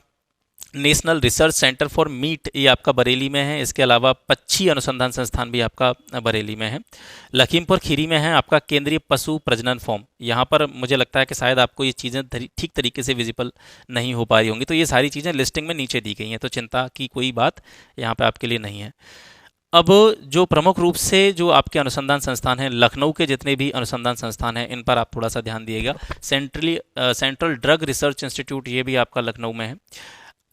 national research centre for meet, ये आपका बरेली में है। इसके अलावा पक्षी अनुसंधान संस्थान भी आपका बरेली में है। लखीमपुर खीरी में है आपका केंद्रीय पशु प्रजनन फॉर्म। यहाँ पर मुझे लगता है कि शायद आपको ये चीज़ें ठीक तरीके से विजिबल नहीं हो पा रही होंगी, तो ये सारी चीज़ें लिस्टिंग में नीचे दी गई हैं, तो चिंता की कोई बात यहाँ पर आपके लिए नहीं है। अब जो प्रमुख रूप से जो आपके अनुसंधान संस्थान हैं, लखनऊ के जितने भी अनुसंधान संस्थान हैं इन पर आप थोड़ा सा ध्यान दिएगा। सेंट्रल ड्रग रिसर्च इंस्टीट्यूट, ये भी आपका लखनऊ में है।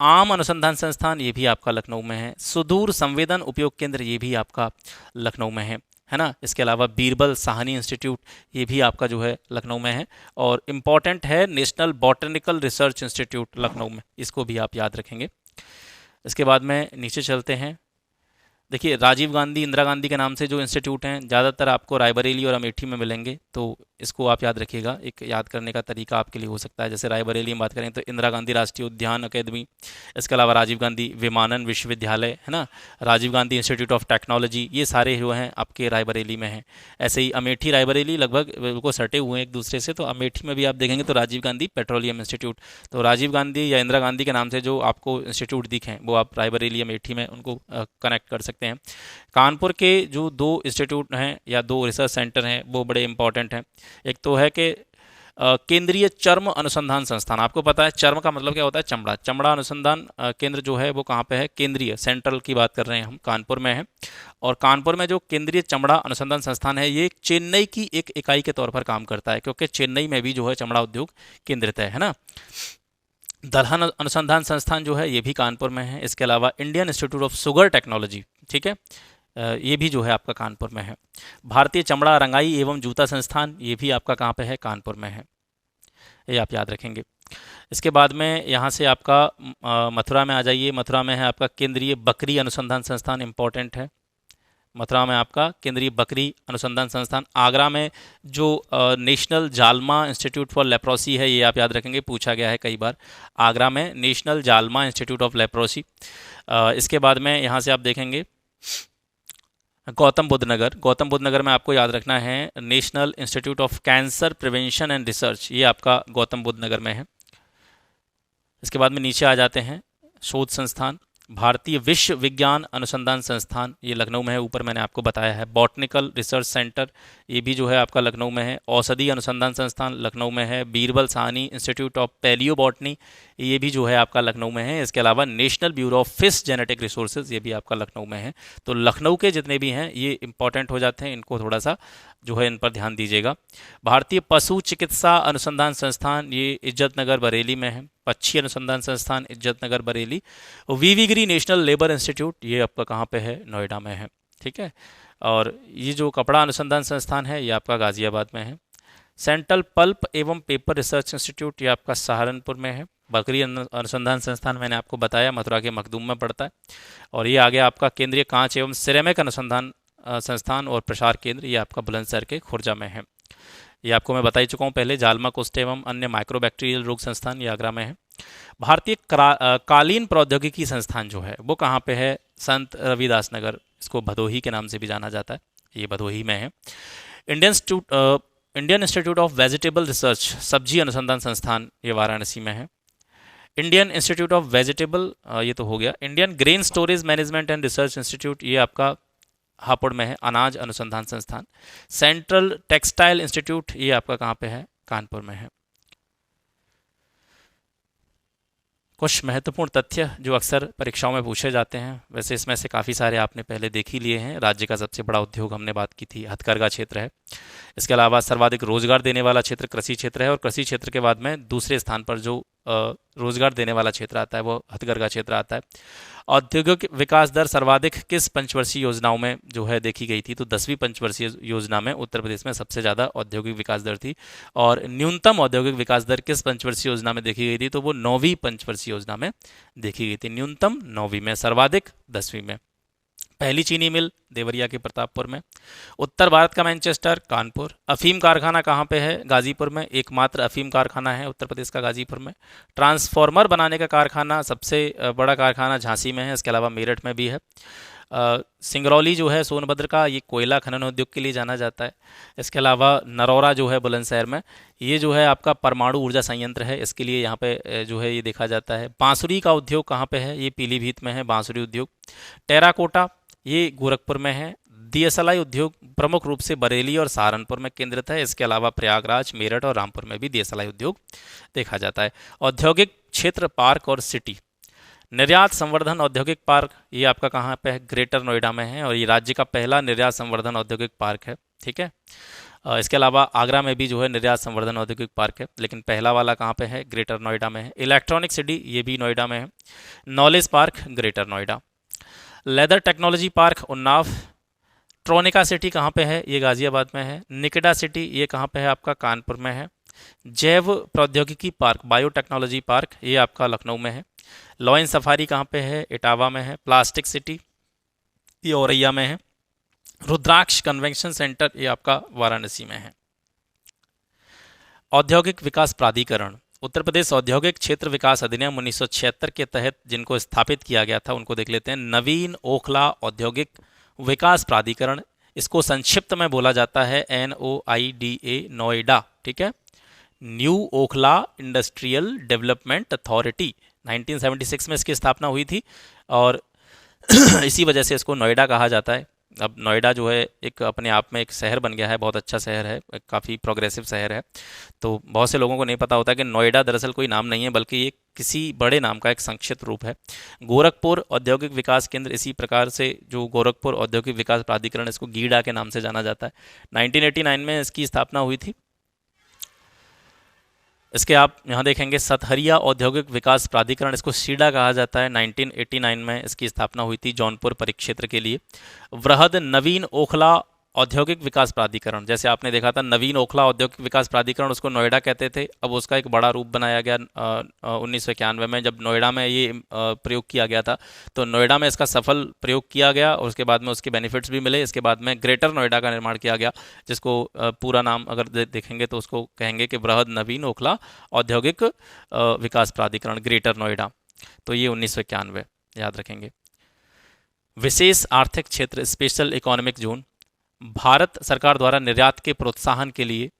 आम अनुसंधान संस्थान, ये भी आपका लखनऊ में है। सुदूर संवेदन उपयोग केंद्र, ये भी आपका लखनऊ में है ना। इसके अलावा बीरबल साहनी इंस्टीट्यूट, ये भी आपका जो है लखनऊ में है। और इम्पॉर्टेंट है national botanical research institute Lucknow में, इसको भी आप याद रखेंगे। इसके बाद में नीचे चलते हैं। देखिए राजीव गांधी, इंदिरा गांधी के नाम से जो इंस्टीट्यूट हैं ज़्यादातर आपको रायबरेली और अमेठी में मिलेंगे, तो इसको आप याद रखिएगा। एक याद करने का तरीका आपके लिए हो सकता है, जैसे रायबरेली में बात करें तो इंदिरा गांधी राष्ट्रीय उद्यान अकेदमी, इसके अलावा राजीव गांधी विमानन विश्वविद्यालय, है ना, Rajiv Gandhi institute of technology, ये सारे जो हैं आपके रायबरेली में हैं। ऐसे ही अमेठी रायबरेली लगभग बिल्कुल सटे हुए हैं एक दूसरे से, तो अमेठी में भी आप देखेंगे तो राजीव गांधी पेट्रोलियम इंस्टीट्यूट, तो राजीव गांधी या इंदिरा गांधी के नाम से जो आपको इंस्टीट्यूट दिखें वो आप रायबरेली अमेठी में उनको कनेक्ट कर सकते हैं। कानपुर के जो 2 इंस्टीट्यूट हैं या 2 रिसर्च सेंटर हैं वो बड़े इंपॉर्टेंट हैं। एक तो है कि केंद्रीय चर्म अनुसंधान संस्थान, आपको पता है चर्म का मतलब क्या होता है, चमड़ा। चमड़ा अनुसंधान केंद्र जो है वो कहाँ पे है, केंद्रीय सेंट्रल की बात कर रहे हैं हम, कानपुर में है। और कानपुर में जो केंद्रीय चमड़ा अनुसंधान संस्थान है ये चेन्नई की एक इकाई के तौर पर काम करता है, क्योंकि चेन्नई में भी जो है चमड़ा उद्योग केंद्रित है ना। दलहन अनुसंधान संस्थान जो है ये भी कानपुर में है। इसके अलावा Indian institute of sugar technology, ठीक है, ये भी जो है आपका कानपुर में है। भारतीय चमड़ा रंगाई एवं जूता संस्थान, ये भी आपका कहाँ पे है, कानपुर में है, ये आप याद रखेंगे। इसके बाद में यहाँ से आपका मथुरा में आ जाइए। मथुरा में है आपका केंद्रीय बकरी अनुसंधान संस्थान, इम्पोर्टेंट है। मथुरा में आपका केंद्रीय बकरी अनुसंधान संस्थान। आगरा में जो नेशनल जालमा इंस्टीट्यूट फॉर लेप्रोसी है, ये आप याद रखेंगे, पूछा गया है कई बार। आगरा में नेशनल जालमा इंस्टीट्यूट ऑफ लेप्रोसी। इसके बाद में यहाँ से आप देखेंगे गौतम बुद्ध नगर। गौतम बुद्ध नगर में आपको याद रखना है national institute of cancer prevention and research, ये आपका गौतम बुद्ध नगर में है। इसके बाद में नीचे आ जाते हैं शोध संस्थान। भारतीय विश्व विज्ञान अनुसंधान संस्थान, ये लखनऊ में है, ऊपर मैंने आपको बताया है। बॉटनिकल रिसर्च सेंटर, ये भी जो है आपका लखनऊ में है। औषधि अनुसंधान संस्थान लखनऊ में है। Birbal Sahni institute of palaeobotany, ये भी जो है आपका लखनऊ में है। इसके अलावा national bureau of fish genetic resources, ये भी आपका लखनऊ में है। तो लखनऊ के जितने भी हैं ये इंपॉर्टेंट हो जाते हैं, इनको थोड़ा सा जो है इन पर ध्यान दीजिएगा। भारतीय पशु चिकित्सा अनुसंधान संस्थान, ये इज्जत नगर बरेली में है। पक्षी अनुसंधान संस्थान इज्जत नगर बरेली। वीवी गिरी नेशनल लेबर इंस्टीट्यूट, ये आपका कहाँ पे है, नोएडा में है, ठीक है। और ये जो कपड़ा अनुसंधान संस्थान है ये आपका गाजियाबाद में है। सेंट्रल पल्प एवं पेपर रिसर्च इंस्टीट्यूट, ये आपका सहारनपुर में है। बकरी अनुसंधान संस्थान मैंने आपको बताया मथुरा के मखदूम में पड़ता है। और ये आ गया आपका केंद्रीय कांच एवं सिरेमिक अनुसंधान संस्थान और प्रसार केंद्र, ये आपका बुलंदशहर के खुर्जा में है। ये आपको मैं बता ही चुका हूँ पहले। जालमा कुष्ठ एवं अन्य माइक्रोबैक्टीरियल रोग संस्थान, ये आगरा में है। भारतीय कालीन प्रौद्योगिकी संस्थान जो है वो कहाँ पे है, संत रविदास नगर, इसको भदोही के नाम से भी जाना जाता है, ये भदोही में है। Indian institute of vegetable research, सब्जी अनुसंधान संस्थान, ये वाराणसी में है। इंडियन इंस्टीट्यूट ऑफ वेजिटेबल, ये तो हो गया। Indian grain storage management and research institute, ये आपका हापुड़ में है, अनाज अनुसंधान संस्थान। सेंट्रल टेक्सटाइल इंस्टीट्यूट, ये आपका कहाँ पे है, कानपुर में है। कुछ महत्वपूर्ण तथ्य जो अक्सर परीक्षाओं में पूछे जाते हैं, वैसे इसमें से काफ़ी सारे आपने पहले देख ही लिए हैं। राज्य का सबसे बड़ा उद्योग हमने बात की थी, हथकरघा क्षेत्र है। इसके अलावा सर्वाधिक रोजगार देने वाला क्षेत्र कृषि क्षेत्र है, और कृषि क्षेत्र के बाद में दूसरे स्थान पर जो रोजगार देने वाला क्षेत्र आता है वो हथकरघा क्षेत्र आता है। औद्योगिक विकास दर सर्वाधिक किस पंचवर्षीय योजनाओं में जो है देखी गई थी? तो 10वीं पंचवर्षीय योजना में उत्तर प्रदेश में सबसे ज़्यादा औद्योगिक विकास दर थी। और न्यूनतम औद्योगिक विकास दर किस पंचवर्षीय योजना में देखी गई थी? तो वो 9वीं पंचवर्षीय योजना में देखी गई थी। न्यूनतम 9वीं में, सर्वाधिक 10वीं में। पहली चीनी मिल देवरिया के प्रतापपुर में। उत्तर भारत का मैनचेस्टर कानपुर। अफीम कारखाना कहाँ पे है? गाजीपुर में। एकमात्र अफीम कारखाना है उत्तर प्रदेश का गाजीपुर में। ट्रांसफार्मर बनाने का कारखाना, सबसे बड़ा कारखाना झांसी में है, इसके अलावा मेरठ में भी है। सिंगरौली जो है सोनभद्र का, ये कोयला खनन उद्योग के लिए जाना जाता है। इसके अलावा नरौरा जो है बुलंदशहर में, ये जो है आपका परमाणु ऊर्जा संयंत्र है, इसके लिए यहाँ पे जो है ये देखा जाता है। बांसुरी का उद्योग कहाँ पे है? ये पीलीभीत में है बांसुरी उद्योग। टेराकोटा ये गोरखपुर में है। डीएसएलआई उद्योग प्रमुख रूप से बरेली और सहारनपुर में केंद्रित है। इसके अलावा प्रयागराज, मेरठ और रामपुर में भी डीएसएलआई उद्योग देखा जाता है। औद्योगिक क्षेत्र, पार्क और सिटी। निर्यात संवर्धन औद्योगिक पार्क ये आपका कहाँ पे है? ग्रेटर नोएडा में है, और ये राज्य का पहला निर्यात संवर्धन औद्योगिक पार्क है। ठीक है। इसके अलावा आगरा में भी जो है निर्यात संवर्धन औद्योगिक पार्क है, लेकिन पहला वाला कहाँ पे है? ग्रेटर नोएडा में है। इलेक्ट्रॉनिक सिटी ये भी नोएडा में है। Knowledge park greater Noida. Leather technology park Unnao. Tronica city कहाँ पे है? ये गाजियाबाद में है। निकेडा सिटी ये कहाँ पे है? आपका कानपुर में है। जैव प्रौद्योगिकी पार्क, बायोटेक्नोलॉजी पार्क, ये आपका लखनऊ में है। लॉयन सफारी कहाँ पे है? इटावा में है। प्लास्टिक सिटी ये औरैया में है। रुद्राक्ष कन्वेंशन सेंटर ये आपका वाराणसी में है। औद्योगिक विकास प्राधिकरण। उत्तर प्रदेश औद्योगिक क्षेत्र विकास अधिनियम 1976 के तहत जिनको स्थापित किया गया था उनको देख लेते हैं। नवीन ओखला औद्योगिक विकास प्राधिकरण, इसको संक्षिप्त में बोला जाता है NOIDA, नोएडा। ठीक है। New Okhla industrial development authority 1976 में इसकी स्थापना हुई थी, और इसी वजह से इसको नोएडा कहा जाता है। अब नोएडा जो है एक अपने आप में एक शहर बन गया है, बहुत अच्छा शहर है, काफ़ी प्रोग्रेसिव शहर है। तो बहुत से लोगों को नहीं पता होता कि नोएडा दरअसल कोई नाम नहीं है, बल्कि ये किसी बड़े नाम का एक संक्षिप्त रूप है। गोरखपुर औद्योगिक विकास केंद्र, इसी प्रकार से जो गोरखपुर औद्योगिक विकास प्राधिकरण, इसको गीडा के नाम से जाना जाता है। 1989 में इसकी स्थापना हुई थी। इसके आप यहाँ देखेंगे सतहरिया औद्योगिक विकास प्राधिकरण, इसको सीडा कहा जाता है। 1989 में इसकी स्थापना हुई थी जौनपुर परिक्षेत्र के लिए। वृहद नवीन ओखला औद्योगिक विकास प्राधिकरण, जैसे आपने देखा था नवीन ओखला औद्योगिक विकास प्राधिकरण, उसको नोएडा कहते थे। अब उसका एक बड़ा रूप बनाया गया 1991 में, जब नोएडा में ये प्रयोग किया गया था। तो नोएडा में इसका सफल प्रयोग किया गया, और उसके बाद में उसके बेनिफिट्स भी मिले। इसके बाद में ग्रेटर नोएडा का निर्माण किया गया, जिसको पूरा नाम अगर देखेंगे तो उसको कहेंगे कि वृहद नवीन ओखला औद्योगिक विकास प्राधिकरण ग्रेटर नोएडा। तो ये 1991 याद रखेंगे। विशेष आर्थिक क्षेत्र, स्पेशल इकोनॉमिक जोन, भारत सरकार द्वारा निर्यात के प्रोत्साहन के लिए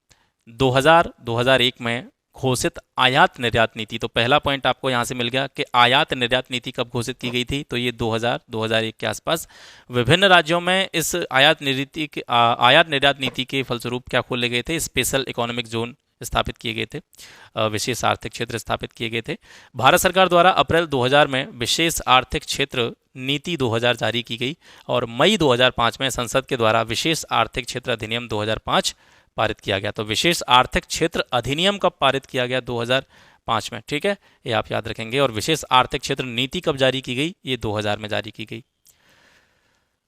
2000-2001 में घोषित आयात निर्यात नीति। तो पहला पॉइंट आपको यहाँ से मिल गया कि आयात निर्यात नीति कब घोषित की गई थी? तो ये 2000-2001 के आसपास। विभिन्न राज्यों में इस आयात निर्यात नीति के फलस्वरूप क्या खोले गए थे? स्पेशल इकोनॉमिक जोन स्थापित किए गए थे, विशेष आर्थिक क्षेत्र स्थापित किए गए थे। भारत सरकार द्वारा अप्रैल 2000 में विशेष आर्थिक क्षेत्र नीति 2000 जारी की गई, और मई 2005 में संसद के द्वारा विशेष आर्थिक क्षेत्र अधिनियम 2005 पारित किया गया। तो विशेष आर्थिक क्षेत्र अधिनियम कब पारित किया गया? 2005 में। ठीक है, ये आप याद रखेंगे। और विशेष आर्थिक क्षेत्र नीति कब जारी की गई? ये 2000 में जारी की गई।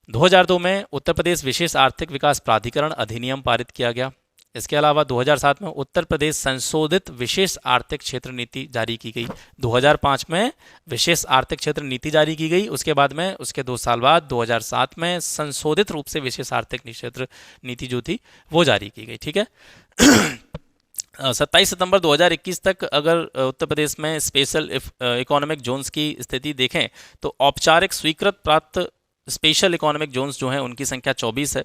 2002 में उत्तर प्रदेश विशेष आर्थिक विकास प्राधिकरण अधिनियम पारित किया गया। इसके अलावा 2007 में उत्तर प्रदेश संशोधित विशेष आर्थिक क्षेत्र नीति जारी की गई। 2005 में विशेष आर्थिक क्षेत्र नीति जारी की गई, उसके बाद में उसके 2 साल बाद 2007 में संशोधित रूप से विशेष आर्थिक क्षेत्र नीति जो थी वो जारी की गई। ठीक है। 27 सितंबर 2021 तक अगर उत्तर प्रदेश में स्पेशल इकोनॉमिक जोन्स की स्थिति देखें तो औपचारिक स्वीकृत प्राप्त स्पेशल इकोनॉमिक जोन्स जो हैं उनकी संख्या 24 है।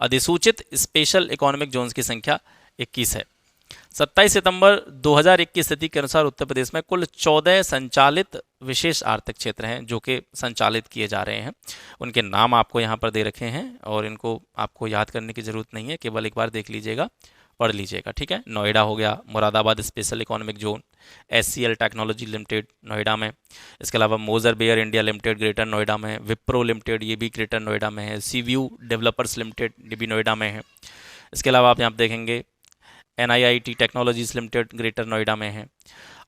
अधिसूचित स्पेशल इकोनॉमिक जोन्स की संख्या 21 है। 27 सितंबर 2001 की स्थिति के अनुसार उत्तर प्रदेश में कुल 14 संचालित विशेष आर्थिक क्षेत्र हैं जो कि संचालित किए जा रहे हैं। उनके नाम आपको यहाँ पर दे रखे हैं और इनको आपको याद करने की ज़रूरत नहीं है, केवल एक बार देख लीजिएगा, पढ़ लीजिएगा। ठीक है। नोएडा हो गया, Moradabad special economic zone, SCL technology limited Noida में। इसके अलावा मोजर bear India limited greater Noida में है। विप्रो लिमिटेड ये भी ग्रेटर नोएडा में है। सीव्यू डेवलपर्स लिमिटेड ये भी नोएडा में है। इसके अलावा आप यहाँ देखेंगे NIIT technologies limited greater Noida में है।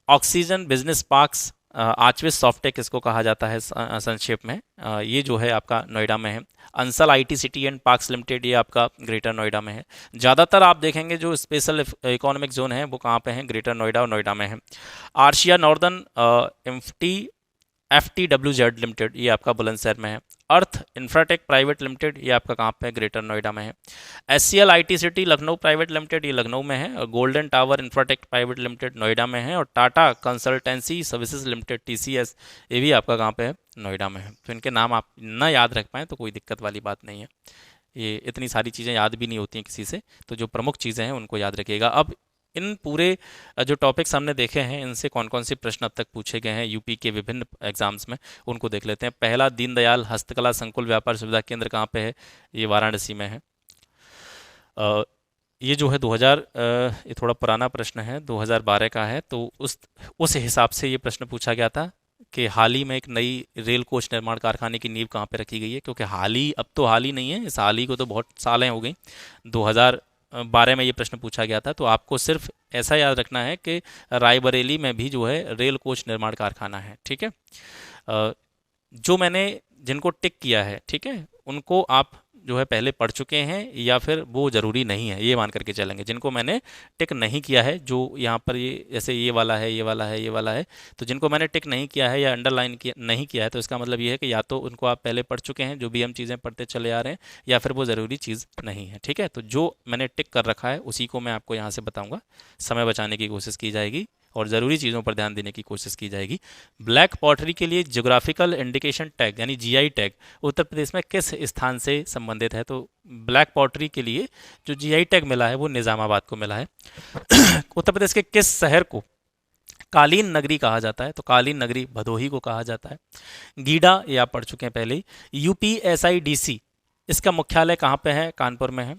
ऑक्सीजन बिजनेस पार्क्स आचविस सॉफ्टेक इसको कहा जाता है संक्षेप में, ये जो है आपका नोएडा में है। Ansal IT city and parks limited ये आपका ग्रेटर नोएडा में है। ज़्यादातर आप देखेंगे जो स्पेशल इकोनॉमिक जोन है वो कहाँ पे हैं, ग्रेटर नोएडा और नोएडा में है। आर्शिया नॉर्दर्न FTWZ लिमिटेड ये आपका बुलंदशहर में है। अर्थ इंफ्राटेक प्राइवेट लिमिटेड ये आपका कहाँ पे है, ग्रेटर नोएडा में है। SCL IT city Lucknow private limited ये लखनऊ में है। और golden tower Infratech private limited Noida में है। और Tata consultancy services limited TCS ये भी आपका कहाँ पे है, नोएडा में है। तो इनके नाम आप ना याद रख पाएँ तो कोई दिक्कत वाली बात नहीं है, ये इतनी सारी चीज़ें याद भी नहीं होती हैं किसी से, तो जो प्रमुख चीज़ें हैं उनको याद रखिएगा। अब इन पूरे जो टॉपिक्स हमने देखे हैं इनसे कौन कौन से प्रश्न अब तक पूछे गए हैं यूपी के विभिन्न एग्जाम्स में, उनको देख लेते हैं। पहला, दीनदयाल हस्तकला संकुल व्यापार सुविधा केंद्र कहाँ पे है, ये वाराणसी में है। ये जो है 2000 ये थोड़ा पुराना प्रश्न है, 2012 का है। तो उस हिसाब से ये प्रश्न पूछा गया था कि हाल ही में एक नई रेल कोच निर्माण कारखाने की नींव कहाँ पे रखी गई है, क्योंकि हाल ही, अब तो हाल ही नहीं है, इस हाल ही को तो बहुत सालें हो गई। 2012 में ये प्रश्न पूछा गया था। तो आपको सिर्फ ऐसा याद रखना है कि रायबरेली में भी जो है रेल कोच निर्माण कारखाना है, ठीक है। जो मैंने जिनको टिक किया है, ठीक है, उनको आप जो है पहले पढ़ चुके हैं या फिर वो ज़रूरी नहीं है, ये मान करके चलेंगे। जिनको मैंने टिक नहीं किया है, जो यहाँ पर ये जैसे ये वाला है, ये वाला है, ये वाला है, तो जिनको मैंने टिक नहीं किया है या अंडरलाइन किया नहीं किया है, तो इसका मतलब ये है कि या तो उनको आप पहले पढ़ चुके हैं, जो भी हम चीज़ें पढ़ते चले आ रहे हैं, या फिर वो ज़रूरी चीज़ नहीं है, ठीक है। तो जो मैंने टिक कर रखा है उसी को मैं आपको यहाँ से बताऊँगा। समय बचाने की कोशिश की जाएगी और ज़रूरी चीज़ों पर ध्यान देने की कोशिश की जाएगी। ब्लैक पॉटरी के लिए ज्योग्राफिकल इंडिकेशन टैग यानी GI टैग उत्तर प्रदेश में किस स्थान से संबंधित है? तो ब्लैक पॉटरी के लिए जो GI टैग मिला है वो निज़ामाबाद को मिला है। उत्तर प्रदेश के किस शहर को कालीन नगरी कहा जाता है? तो कालीन नगरी भदोही को कहा जाता है। गीडा ये आप पढ़ चुके हैं पहले ही। UPSIDC इसका मुख्यालय कहाँ पे है? कानपुर में है।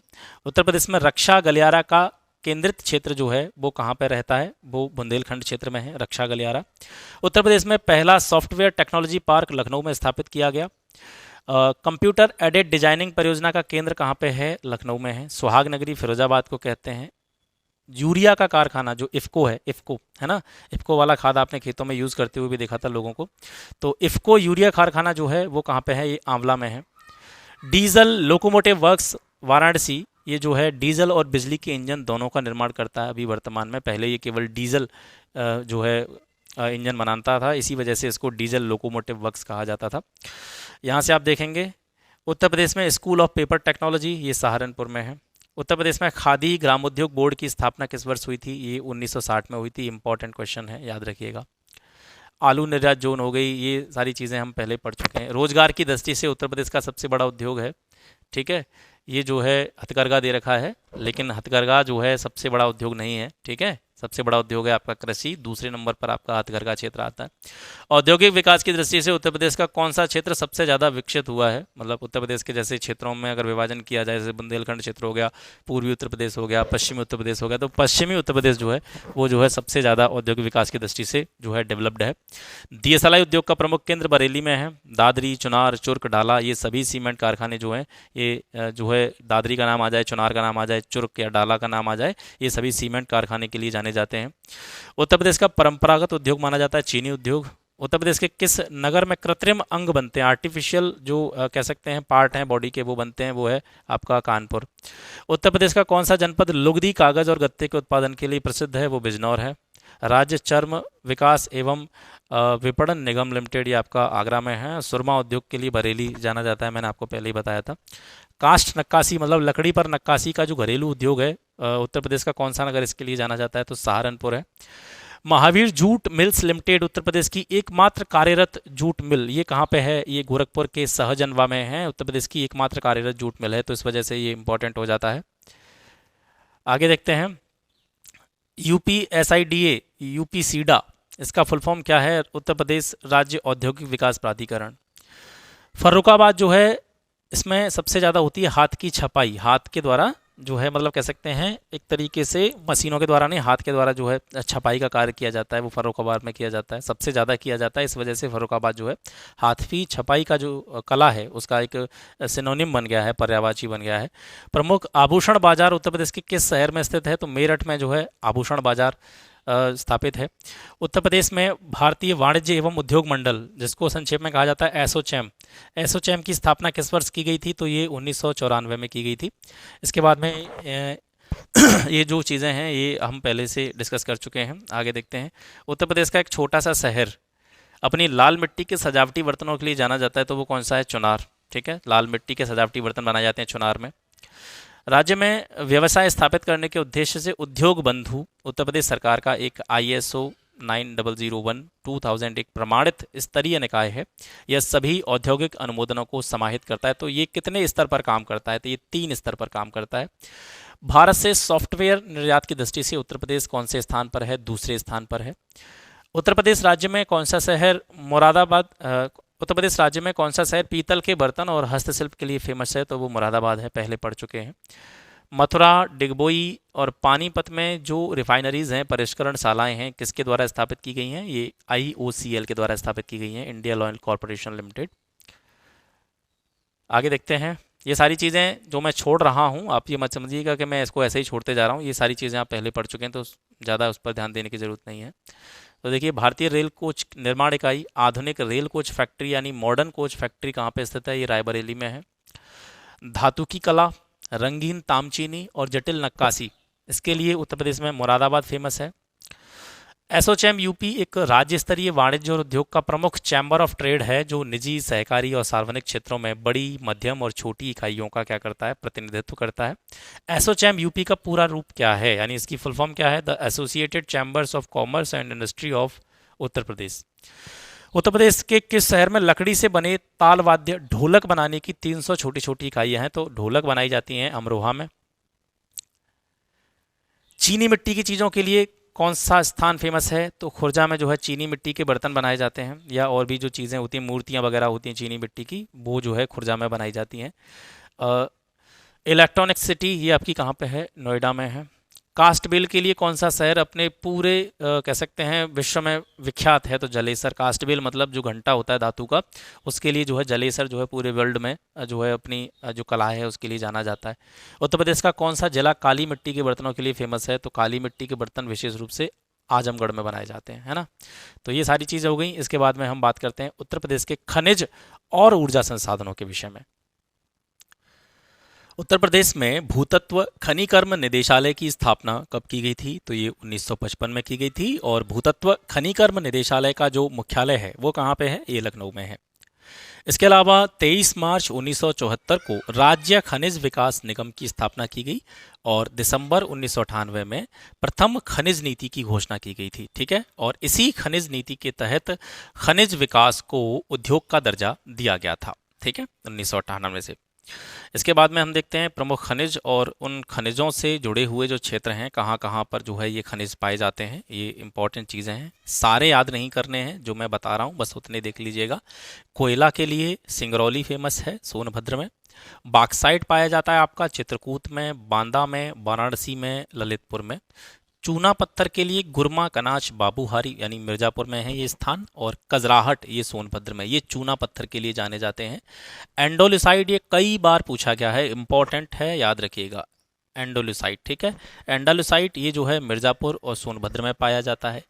उत्तर प्रदेश में रक्षा गलियारा का केंद्रित क्षेत्र जो है वो कहाँ पर रहता है? वो बुंदेलखंड क्षेत्र में है, रक्षा गलियारा। उत्तर प्रदेश में पहला सॉफ्टवेयर टेक्नोलॉजी पार्क लखनऊ में स्थापित किया गया। कंप्यूटर एडेड डिजाइनिंग परियोजना का केंद्र कहाँ पे है? लखनऊ में है। सुहाग नगरी फिरोजाबाद को कहते हैं। यूरिया का कारखाना जो इफ़को है, इफ़को है ना, इफ़को वाला खाद आपने खेतों में यूज़ करते हुए भी देखा था लोगों को। तो इफ़को यूरिया कारखाना जो है वो कहाँ पे है? ये आंवला में है। डीजल लोकोमोटिव वर्क्स वाराणसी ये जो है डीजल और बिजली के इंजन दोनों का निर्माण करता है अभी वर्तमान में। पहले ये केवल डीजल जो है इंजन बनाता था, इसी वजह से इसको डीजल लोकोमोटिव वर्क्स कहा जाता था। यहाँ से आप देखेंगे उत्तर प्रदेश में स्कूल ऑफ पेपर टेक्नोलॉजी ये सहारनपुर में है। उत्तर प्रदेश में खादी ग्रामोद्योग बोर्ड की स्थापना किस वर्ष हुई थी? ये 1960 में हुई थी। इंपॉर्टेंट क्वेश्चन है, याद रखिएगा। आलू निर्यात जोन हो गई, ये सारी चीज़ें हम पहले पढ़ चुके हैं। रोजगार की दृष्टि से उत्तर प्रदेश का सबसे बड़ा उद्योग है, ठीक है, ये जो है हथकरघा दे रखा है, लेकिन हथकरघा जो है सबसे बड़ा उद्योग नहीं है, ठीक है। सबसे बड़ा उद्योग है आपका कृषि, दूसरे नंबर पर आपका हथकरघा क्षेत्र आता है। औद्योगिक विकास की दृष्टि से उत्तर प्रदेश का कौन सा क्षेत्र सबसे ज़्यादा विकसित हुआ है? मतलब उत्तर प्रदेश के जैसे क्षेत्रों में अगर विभाजन किया जाए, जैसे बुंदेलखंड क्षेत्र हो गया, पूर्वी उत्तर प्रदेश हो गया, पश्चिमी उत्तर प्रदेश हो गया, तो पश्चिमी उत्तर प्रदेश जो है वो जो है सबसे ज़्यादा औद्योगिक विकास की दृष्टि से जो है डेवलप्ड है। दियसलाई उद्योग का प्रमुख केंद्र बरेली में है। दादरी, चुनार, चुर्क, डाला ये सभी सीमेंट कारखाने जो हैं, ये जो है दादरी का नाम आ जाए, चुनार का नाम आ जाए, चुर्क या डाला का नाम आ जाए, ये सभी सीमेंट कारखाने के लिए जाने जाते हैं। उत्तर प्रदेश का परंपरागत उद्योग माना जाता है चीनी उद्योग। उत्तर प्रदेश के किस नगर में कृत्रिम अंग बनते हैं? आर्टिफिशियल जो कह सकते हैं पार्ट हैं बॉडी के, वो बनते हैं, वो है आपका कानपुर। उत्तर प्रदेश का कौन सा जनपद लुगदी, कागज और गत्ते के उत्पादन के लिए प्रसिद्ध है? वो बिजनौर है। राज्य चर्म विकास एवं विपणन निगम लिमिटेड ये आपका आगरा में है। सुरमा उद्योग के लिए बरेली जाना जाता है, मैंने आपको पहले ही बताया था। काष्ठ नक्काशी मतलब लकड़ी पर नक्काशी का जो घरेलू उद्योग है, उत्तर प्रदेश का कौन सा नगर इसके लिए जाना जाता है? तो सहारनपुर है। Mahavir jute mills limited Uttar Pradesh की एकमात्र कार्यरत जूट मिल ये कहाँ पे है? ये गोरखपुर के सहजनवा में है। उत्तर प्रदेश की एकमात्र कार्यरत जूट मिल है, तो इस वजह से ये इंपॉर्टेंट हो जाता है। आगे देखते हैं UPSIDA, UPSIDA इसका फुल फॉर्म क्या है? उत्तर प्रदेश राज्य औद्योगिक विकास प्राधिकरण। फर्रुखाबाद जो है इसमें सबसे ज़्यादा होती है हाथ की छपाई, हाथ के द्वारा जो है मतलब कह सकते हैं एक तरीके से मशीनों के द्वारा नहीं, हाथ के द्वारा जो है छपाई का कार्य किया जाता है, वो फर्रुखाबाद में किया जाता है, सबसे ज़्यादा किया जाता है। इस वजह से फर्रुखाबाद जो है हाथी छपाई का जो कला है उसका एक सिनोनिम बन गया है, पर्यायवाची बन गया है। प्रमुख आभूषण बाजार उत्तर प्रदेश के किस शहर में स्थित है? तो मेरठ में जो है आभूषण बाजार स्थापित है। उत्तर प्रदेश में भारतीय वाणिज्य एवं उद्योग मंडल, जिसको संक्षेप में कहा जाता है एसोचैम, एसोचैम की स्थापना किस वर्ष की गई थी? तो ये 1994 में की गई थी। इसके बाद में ये जो चीज़ें हैं ये हम पहले से डिस्कस कर चुके हैं। आगे देखते हैं। उत्तर प्रदेश का एक छोटा सा शहर अपनी लाल मिट्टी के सजावटी बर्तनों के लिए जाना जाता है, तो वो कौन सा है? चुनार। ठीक है, लाल मिट्टी के सजावटी बर्तन बनाए जाते हैं चुनार में। राज्य में व्यवसाय स्थापित करने के उद्देश्य से उद्योग बंधु उत्तर प्रदेश सरकार का एक ISO 9001 एक प्रमाणित स्तरीय निकाय है। यह सभी औद्योगिक अनुमोदनों को समाहित करता है। तो ये कितने स्तर पर काम करता है? तो ये 3 स्तर पर काम करता है। भारत से सॉफ्टवेयर निर्यात की दृष्टि से उत्तर प्रदेश कौन से स्थान पर है? दूसरे स्थान पर है। उत्तर प्रदेश राज्य में कौन सा शहर मुरादाबाद उत्तर प्रदेश राज्य में कौन सा शहर पीतल के बर्तन और हस्तशिल्प के लिए फेमस है? तो वो मुरादाबाद है, पहले पढ़ चुके हैं। मथुरा, डिगबोई और पानीपत में जो रिफाइनरीज हैं, परिष्करण शालाएं हैं, किसके द्वारा स्थापित की गई हैं? ये IOCL के द्वारा स्थापित की गई हैं, इंडियन ऑयल कॉरपोरेशन लिमिटेड। आगे देखते हैं। ये सारी चीज़ें जो मैं छोड़ रहा हूँ, आप ये मत समझिएगा कि मैं इसको ऐसे ही छोड़ते जा रहा हूँ। ये सारी चीज़ें आप पहले पढ़ चुके हैं, तो ज़्यादा उस पर ध्यान देने की ज़रूरत नहीं है। तो देखिए, भारतीय रेल कोच निर्माण इकाई आधुनिक रेल कोच फैक्ट्री यानी मॉडर्न कोच फैक्ट्री कहाँ पे स्थित है? ये रायबरेली में है। धातु की कला, रंगीन तामचीनी और जटिल नक्काशी, इसके लिए उत्तर प्रदेश में मुरादाबाद फेमस है। एसोचैम यूपी एक राज्य स्तरीय वाणिज्य और उद्योग का प्रमुख चैम्बर ऑफ ट्रेड है, जो निजी, सहकारी और सार्वजनिक क्षेत्रों में बड़ी, मध्यम और छोटी इकाइयों का क्या करता है? प्रतिनिधित्व करता है। एसोचैम यूपी का पूरा रूप क्या है, यानी इसकी फुल फॉर्म क्या है? The associated chambers of commerce and industry of Uttar Pradesh. Uttar Pradesh के किस शहर में लकड़ी से बने ताल वाद्य ढोलक बनाने की 300 छोटी छोटी इकाइयां हैं? तो ढोलक बनाई जाती हैं अमरोहा में। चीनी मिट्टी की चीज़ों के लिए कौन सा स्थान फेमस है? तो खुर्जा में जो है चीनी मिट्टी के बर्तन बनाए जाते हैं, या और भी जो चीज़ें होती हैं, मूर्तियाँ वगैरह होती हैं चीनी मिट्टी की, वो जो है खुर्जा में बनाई जाती हैं। इलेक्ट्रॉनिक सिटी ये आपकी कहाँ पे है? नोएडा में है। कास्ट बिल के लिए कौन सा शहर अपने पूरे कह सकते हैं विश्व में विख्यात है? तो जलेसर। कास्ट बिल मतलब जो घंटा होता है धातु का, उसके लिए जो है जलेसर जो है पूरे वर्ल्ड में जो है अपनी जो कला है उसके लिए जाना जाता है। उत्तर प्रदेश का कौन सा जिला काली मिट्टी के बर्तनों के लिए फेमस है? तो काली मिट्टी के बर्तन विशेष रूप से आजमगढ़ में बनाए जाते हैं, है ना। तो ये सारी चीज़ें हो गई। इसके बाद में हम बात करते हैं उत्तर प्रदेश के खनिज और ऊर्जा संसाधनों के विषय में। उत्तर प्रदेश में भूतत्व खनिकर्म निदेशालय की स्थापना कब की गई थी? तो ये 1955 में की गई थी। और भूतत्व खनिकर्म निदेशालय का जो मुख्यालय है वो कहाँ पे है? ये लखनऊ में है। इसके अलावा 23 मार्च 1974 को राज्य खनिज विकास निगम की स्थापना की गई और दिसंबर 1998 में प्रथम खनिज नीति की घोषणा की गई थी। ठीक है, और इसी खनिज नीति के तहत खनिज विकास को उद्योग का दर्जा दिया गया था। ठीक है, 1998 से। इसके बाद में हम देखते हैं प्रमुख खनिज और उन खनिजों से जुड़े हुए जो क्षेत्र हैं, कहाँ कहाँ पर जो है ये खनिज पाए जाते हैं। ये इंपॉर्टेंट चीज़ें हैं, सारे याद नहीं करने हैं जो मैं बता रहा हूँ, बस उतने देख लीजिएगा। कोयला के लिए सिंगरौली फेमस है, सोनभद्र में। बॉक्साइट पाया जाता है आपका चित्रकूट में, बांदा में, वाराणसी में, ललितपुर में। चूना पत्थर के लिए गुरमा, कनाच, बाबूहारी यानी मिर्जापुर में है ये स्थान। और कजराहट ये सोनभद्र में, ये चूना पत्थर के लिए जाने जाते हैं। एंडोलिसाइड ये कई बार पूछा गया है, इंपॉर्टेंट है, याद रखिएगा। एंडोलिसाइड, ठीक है। एंडोलिसाइड ये जो है मिर्जापुर और सोनभद्र में पाया जाता है।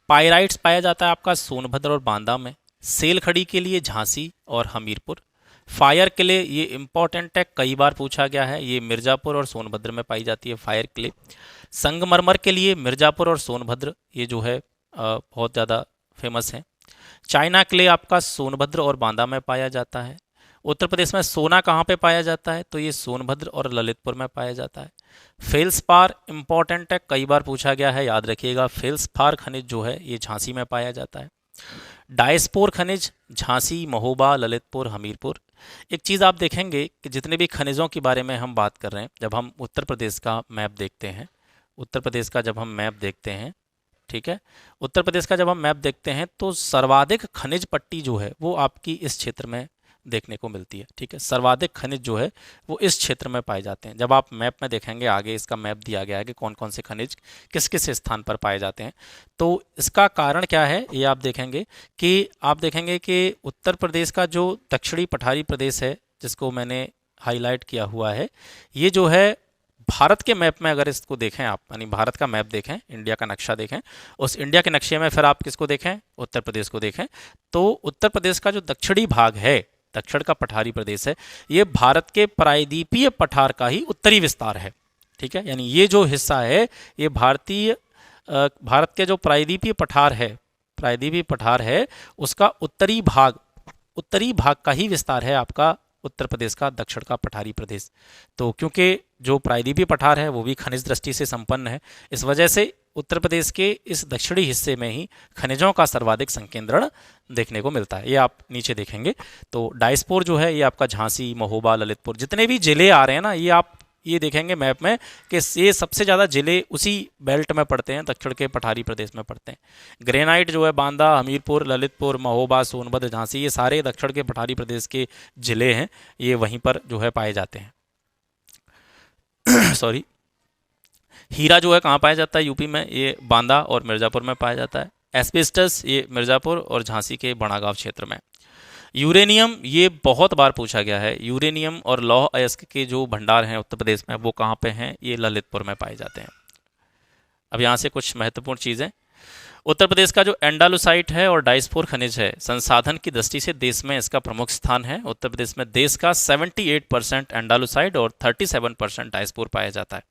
पायराइट्स पाया जाता है आपका सोनभद्र और बांदा में। सेल खड़ी के लिए झांसी और हमीरपुर। फायर क्ले ये इंपॉर्टेंट है, कई बार पूछा गया है, ये मिर्जापुर और सोनभद्र में पाई जाती है फायर क्ले। संगमरमर के लिए मिर्जापुर और सोनभद्र ये जो है बहुत ज़्यादा फेमस है। चाइना क्ले आपका सोनभद्र और बांदा में पाया जाता है। उत्तर प्रदेश में सोना कहाँ पे पाया जाता है? तो ये सोनभद्र और ललितपुर में पाया जाता है। फेल्सपार इंपॉर्टेंट है, कई बार पूछा गया है, याद रखिएगा। फेल्सपार खनिज जो है ये झांसी में पाया जाता है। डायस्पोर खनिज झांसी, महोबा, ललितपुर, हमीरपुर। एक चीज़ आप देखेंगे कि जितने भी खनिजों के बारे में हम बात कर रहे हैं, जब हम उत्तर प्रदेश का मैप देखते हैं, उत्तर प्रदेश का जब हम मैप देखते हैं, ठीक है, उत्तर प्रदेश का जब हम मैप देखते हैं तो सर्वाधिक खनिज पट्टी जो है वो आपकी इस क्षेत्र में देखने को मिलती है। ठीक है, सर्वाधिक खनिज जो है वो इस क्षेत्र में पाए जाते हैं। जब आप मैप में देखेंगे, आगे इसका मैप दिया गया है कि कौन कौन से खनिज किस किस स्थान पर पाए जाते हैं। तो इसका कारण क्या है ये आप देखेंगे कि उत्तर प्रदेश का जो दक्षिणी पठारी प्रदेश है, जिसको मैंने हाईलाइट किया हुआ है, ये जो है भारत के मैप में अगर इसको देखें आप, यानी भारत का मैप देखें, इंडिया का नक्शा देखें, उस इंडिया के नक्शे में फिर आप किसको देखें, उत्तर प्रदेश को देखें, तो उत्तर प्रदेश का जो दक्षिणी भाग है, दक्षिण का पठारी प्रदेश है, ये भारत के प्रायद्वीपीय पठार का ही उत्तरी विस्तार है। ठीक है, यानी ये जो हिस्सा है ये भारत के जो प्रायद्वीपीय पठार है उसका उत्तरी भाग का ही विस्तार है आपका उत्तर प्रदेश का दक्षिण का पठारी प्रदेश। तो क्योंकि जो प्रायद्वीपीय पठार है वो भी खनिज दृष्टि से संपन्न है, इस वजह से उत्तर प्रदेश के इस दक्षिणी हिस्से में ही खनिजों का सर्वाधिक संकेंद्रण देखने को मिलता है। ये आप नीचे देखेंगे तो डायस्पोर जो है ये आपका झांसी, महोबा, ललितपुर, जितने भी जिले आ रहे हैं ना, ये आप ये देखेंगे मैप में कि ये सबसे ज़्यादा जिले उसी बेल्ट में पड़ते हैं, दक्षिण के पठारी प्रदेश में पड़ते हैं। ग्रेनाइट जो है बांदा, हमीरपुर, ललितपुर, महोबा, सोनभद्र, झांसी, ये सारे दक्षिण के पठारी प्रदेश के जिले हैं, ये वहीं पर जो है पाए जाते हैं। सॉरी, हीरा जो है कहाँ पाया जाता है यूपी में, ये बांदा और मिर्ज़ापुर में पाया जाता है। एस्बेस्टस ये मिर्ज़ापुर और झांसी के बड़ागांव क्षेत्र में। यूरेनियम ये बहुत बार पूछा गया है, यूरेनियम और लौह अयस्क के जो भंडार हैं उत्तर प्रदेश में वो कहाँ पे हैं, ये ललितपुर में पाए जाते हैं। अब यहाँ से कुछ महत्वपूर्ण चीज़ें, उत्तर प्रदेश का जो एंडालुसाइट है और डायस्पोर खनिज है, संसाधन की दृष्टि से देश में इसका प्रमुख स्थान है। उत्तर प्रदेश में देश का 78% एंडालुसाइट और 37% डायस्पोर पाया जाता है।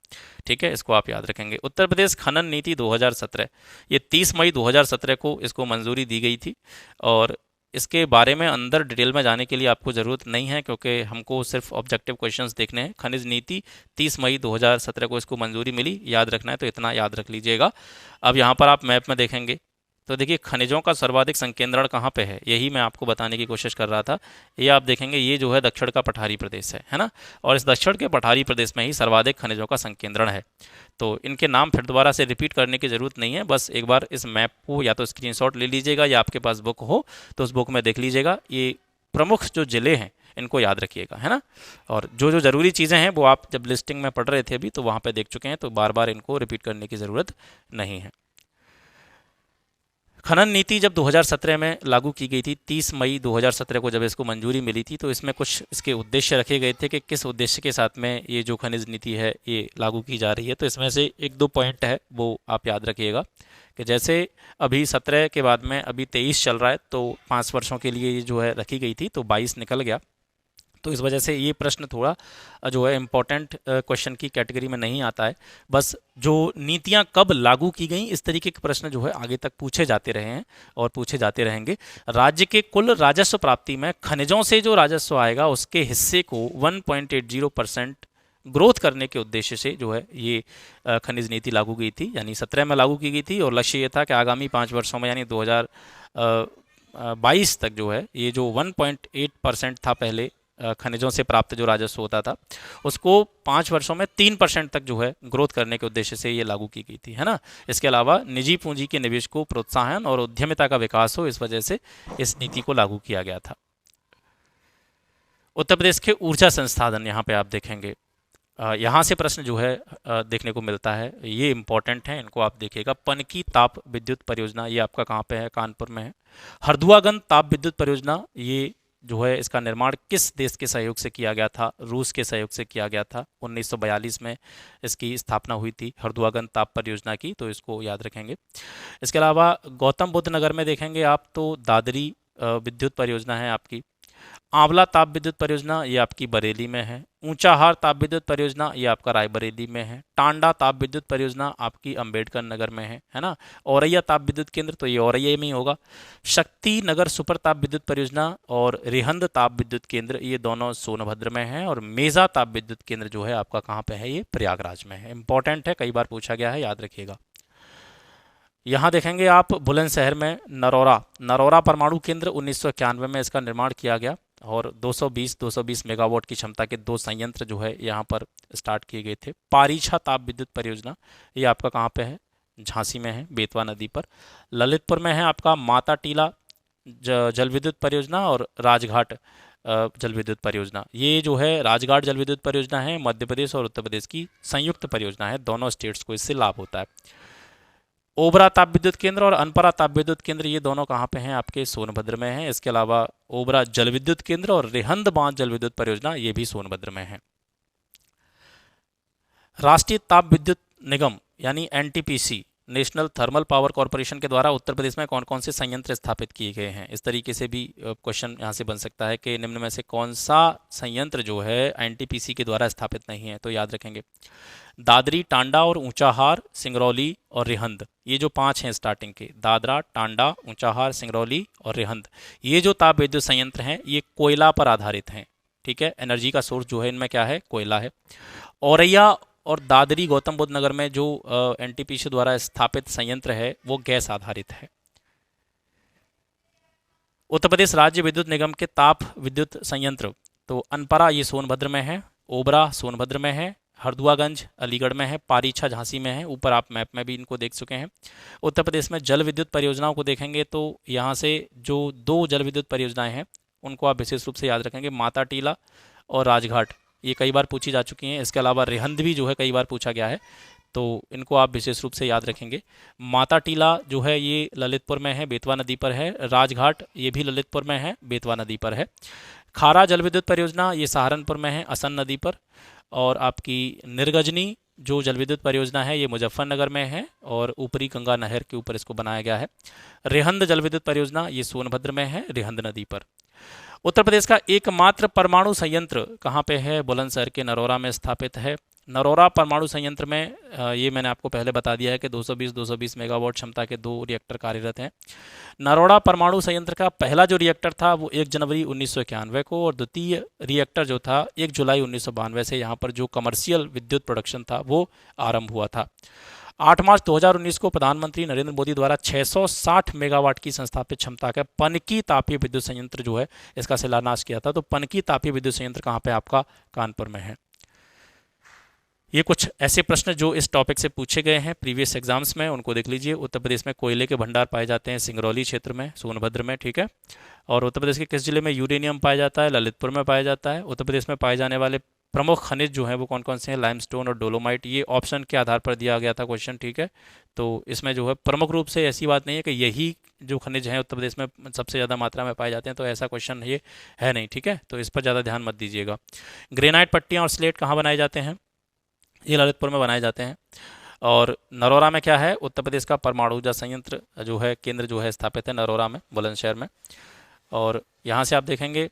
ठीक है, इसको आप याद रखेंगे। उत्तर प्रदेश खनन नीति 2017, ये 30 मई 2017 को इसको मंजूरी दी गई थी, और इसके बारे में अंदर डिटेल में जाने के लिए आपको ज़रूरत नहीं है, क्योंकि हमको सिर्फ ऑब्जेक्टिव क्वेश्चंस देखने हैं। खनिज नीति 30 मई 2017 को इसको मंजूरी मिली, याद रखना है तो इतना याद रख लीजिएगा। अब यहाँ पर आप मैप में देखेंगे तो देखिए खनिजों का सर्वाधिक संकेंद्रण कहाँ पे है, यही मैं आपको बताने की कोशिश कर रहा था। ये आप देखेंगे, ये जो है दक्षिण का पठारी प्रदेश है ना, और इस दक्षिण के पठारी प्रदेश में ही सर्वाधिक खनिजों का संकेंद्रण है। तो इनके नाम फिर दोबारा से रिपीट करने की ज़रूरत नहीं है, बस एक बार इस मैप को या तो स्क्रीनशॉट ले लीजिएगा या आपके पास बुक हो तो उस बुक में देख लीजिएगा। ये प्रमुख जो ज़िले हैं इनको याद रखिएगा, है ना। और जो जो ज़रूरी चीज़ें हैं वो आप जब लिस्टिंग में पढ़ रहे थे अभी तो वहाँ पे देख चुके हैं, तो बार बार इनको रिपीट करने की ज़रूरत नहीं है। खनन नीति जब 2017 में लागू की गई थी, 30 मई 2017 को जब इसको मंजूरी मिली थी, तो इसमें कुछ इसके उद्देश्य रखे गए थे कि किस उद्देश्य के साथ में ये जो खनिज नीति है ये लागू की जा रही है। तो इसमें से एक दो पॉइंट है वो आप याद रखिएगा कि जैसे अभी 17 के बाद में अभी 23 चल रहा है, तो 5 वर्षों के लिए ये जो है रखी गई थी, तो 22 निकल गया। तो इस वजह से ये प्रश्न थोड़ा जो है इम्पोर्टेंट क्वेश्चन की कैटेगरी में नहीं आता है। बस जो नीतियां कब लागू की गई इस तरीके के प्रश्न जो है आगे तक पूछे जाते रहे हैं और पूछे जाते रहेंगे। राज्य के कुल राजस्व प्राप्ति में खनिजों से जो राजस्व आएगा उसके हिस्से को 1.80% ग्रोथ करने के उद्देश्य से जो है ये खनिज नीति लागू की थी, यानी 17 में लागू की गई थी। और लक्ष्य ये था कि आगामी 5 वर्षों में, यानी 2022 तक जो है ये जो 1.8% था पहले खनिजों से प्राप्त जो राजस्व होता था, उसको 5 वर्षों में 3% तक जो है ग्रोथ करने के उद्देश्य से ये लागू की गई थी, है ना। इसके अलावा निजी पूंजी के निवेश को प्रोत्साहन और उद्यमिता का विकास हो, इस वजह से इस नीति को लागू किया गया था। उत्तर प्रदेश के ऊर्जा संसाधन यहाँ पे आप देखेंगे, यहाँ से प्रश्न जो है देखने को मिलता है, ये इंपॉर्टेंट है, इनको आप देखिएगा। पनकी ताप विद्युत परियोजना ये आपका कहाँ पे है, कानपुर में है। हरदुआगंज ताप विद्युत परियोजना ये जो है इसका निर्माण किस देश के सहयोग से किया गया था, रूस के सहयोग से किया गया था। 1942 में इसकी स्थापना हुई थी हरदुआगंज ताप परियोजना की, तो इसको याद रखेंगे। इसके अलावा गौतम बुद्ध नगर में देखेंगे आप तो दादरी विद्युत परियोजना है आपकी। आंवला ताप विद्युत परियोजना ये आपकी बरेली में है। ऊंचाहार ताप विद्युत परियोजना ये आपका रायबरेली में है। टांडा ताप विद्युत परियोजना आपकी अंबेडकर नगर में है ना। औरैया ताप विद्युत केंद्र तो ये औरैया में ही होगा। शक्ति नगर सुपर ताप विद्युत परियोजना और रिहंद ताप विद्युत केंद्र ये दोनों सोनभद्र में है। और मेजा ताप विद्युत केंद्र जो है आपका कहाँ पे है, ये प्रयागराज में है। इंपॉर्टेंट है, कई बार पूछा गया है, याद रखिएगा। यहाँ देखेंगे आप बुलंदशहर में नरौरा परमाणु केंद्र 1991 में इसका निर्माण किया गया और 220 मेगावाट की क्षमता के 2 संयंत्र जो है यहाँ पर स्टार्ट किए गए थे। पारीछा ताप विद्युत परियोजना ये आपका कहाँ पे है, झांसी में है, बेतवा नदी पर। ललितपुर में है आपका माता टीला जल विद्युत परियोजना और राजघाट जल विद्युत परियोजना, ये जो है राजघाट जल विद्युत परियोजना है, मध्य प्रदेश और उत्तर प्रदेश की संयुक्त परियोजना है, दोनों स्टेट्स को इससे लाभ होता है। ओबरा ताप विद्युत केंद्र और अनपरा ताप विद्युत केंद्र ये दोनों कहाँ पे हैं? आपके सोनभद्र में हैं। इसके अलावा ओबरा जल विद्युत केंद्र और रिहंद बांध जल विद्युत परियोजना ये भी सोनभद्र में है। राष्ट्रीय ताप विद्युत निगम यानी NTPC, national thermal power corporation के द्वारा उत्तर प्रदेश में कौन कौन से संयंत्र स्थापित किए गए हैं? इस तरीके से भी क्वेश्चन यहाँ से बन सकता है कि निम्न में से कौन सा संयंत्र जो है एनटीपीसी के द्वारा स्थापित नहीं है? तो याद रखेंगे दादरी, टांडा और ऊंचाहार, सिंगरौली और रिहंद, ये जो 5 हैं स्टार्टिंग के, दादरा, टांडा, ऊंचाहार, सिंगरौली और रिहंद, ये जो ताप विद्युत संयंत्र हैं ये कोयला पर आधारित हैं। ठीक है, एनर्जी का सोर्स जो है इनमें क्या है? कोयला है। औरैया और दादरी गौतम बुद्ध नगर में जो एनटीपीसी द्वारा स्थापित संयंत्र है वो गैस आधारित है। उत्तर प्रदेश राज्य विद्युत निगम के ताप विद्युत संयंत्र, तो अनपरा ये सोनभद्र में है, ओबरा सोनभद्र में है, हरदुआगंज अलीगढ़ में है, पारीछा झांसी में है, ऊपर आप मैप में भी इनको देख चुके हैं। उत्तर प्रदेश में जल विद्युत परियोजनाओं को देखेंगे तो यहाँ से जो 2 जल विद्युत परियोजनाएं हैं उनको आप विशेष रूप से याद रखेंगे, माता टीला और राजघाट, ये कई बार पूछी जा चुकी हैं। इसके अलावा रिहंद भी जो है कई बार पूछा गया है, तो इनको आप विशेष रूप से याद रखेंगे। माता टीला जो है ये ललितपुर में है, बेतवा नदी पर है। राजघाट ये भी ललितपुर में है, बेतवा नदी पर है। खारा जल विद्युत परियोजना ये सहारनपुर में है, असन नदी पर। और आपकी निर्गजनी जो जल विद्युत परियोजना है ये मुजफ्फरनगर में है और ऊपरी गंगा नहर के ऊपर इसको बनाया गया है। रिहंद जल विद्युत परियोजना ये सोनभद्र में है, रिहंद नदी पर। उत्तर प्रदेश का एकमात्र परमाणु संयंत्र कहाँ पे है? बुलंदशहर के नरोरा में स्थापित है। नरोरा परमाणु संयंत्र में ये मैंने आपको पहले बता दिया है कि 220 मेगावाट क्षमता के 2 रिएक्टर कार्यरत हैं। नरोरा परमाणु संयंत्र का पहला जो रिएक्टर था वो 1 जनवरी 1991 को और द्वितीय रिएक्टर जो था 1 जुलाई 1992 से यहाँ पर जो कमर्शियल विद्युत प्रोडक्शन था वो आरंभ हुआ था। 8 मार्च 2019 को प्रधानमंत्री नरेंद्र मोदी द्वारा 660 मेगावाट की संस्थापित क्षमता का पनकी तापीय विद्युत संयंत्र जो है इसका शिलान्यास किया था। तो पनकी तापीय विद्युत संयंत्र कहाँ पे? आपका कानपुर में है। ये कुछ ऐसे प्रश्न जो इस टॉपिक से पूछे गए हैं प्रीवियस एग्जाम्स में, उनको देख लीजिए। उत्तर प्रदेश में कोयले के भंडार पाए जाते हैं सिंगरौली क्षेत्र में, सोनभद्र में। ठीक है, और उत्तर प्रदेश के किस जिले में यूरेनियम पाया जाता है? ललितपुर में पाया जाता है। उत्तर प्रदेश में पाए जाने वाले प्रमुख खनिज जो हैं वो कौन कौन से हैं? लाइमस्टोन और डोलोमाइट। ये ऑप्शन के आधार पर दिया गया था क्वेश्चन। ठीक है, तो इसमें जो है प्रमुख रूप से ऐसी बात नहीं है कि यही जो खनिज हैं उत्तर प्रदेश में सबसे ज़्यादा मात्रा में पाए जाते हैं, तो ऐसा क्वेश्चन ये है नहीं। ठीक है, तो इस पर ज़्यादा ध्यान मत दीजिएगा। ग्रेनाइट पट्टियाँ और स्लेट कहाँ बनाए जाते हैं? ये ललितपुर में बनाए जाते हैं। और नरोरा में क्या है? उत्तर प्रदेश का परमाणु ऊर्जा संयंत्र जो है केंद्र जो है स्थापित है नरोरा में, बुलंदशहर में। और यहाँ से आप देखेंगे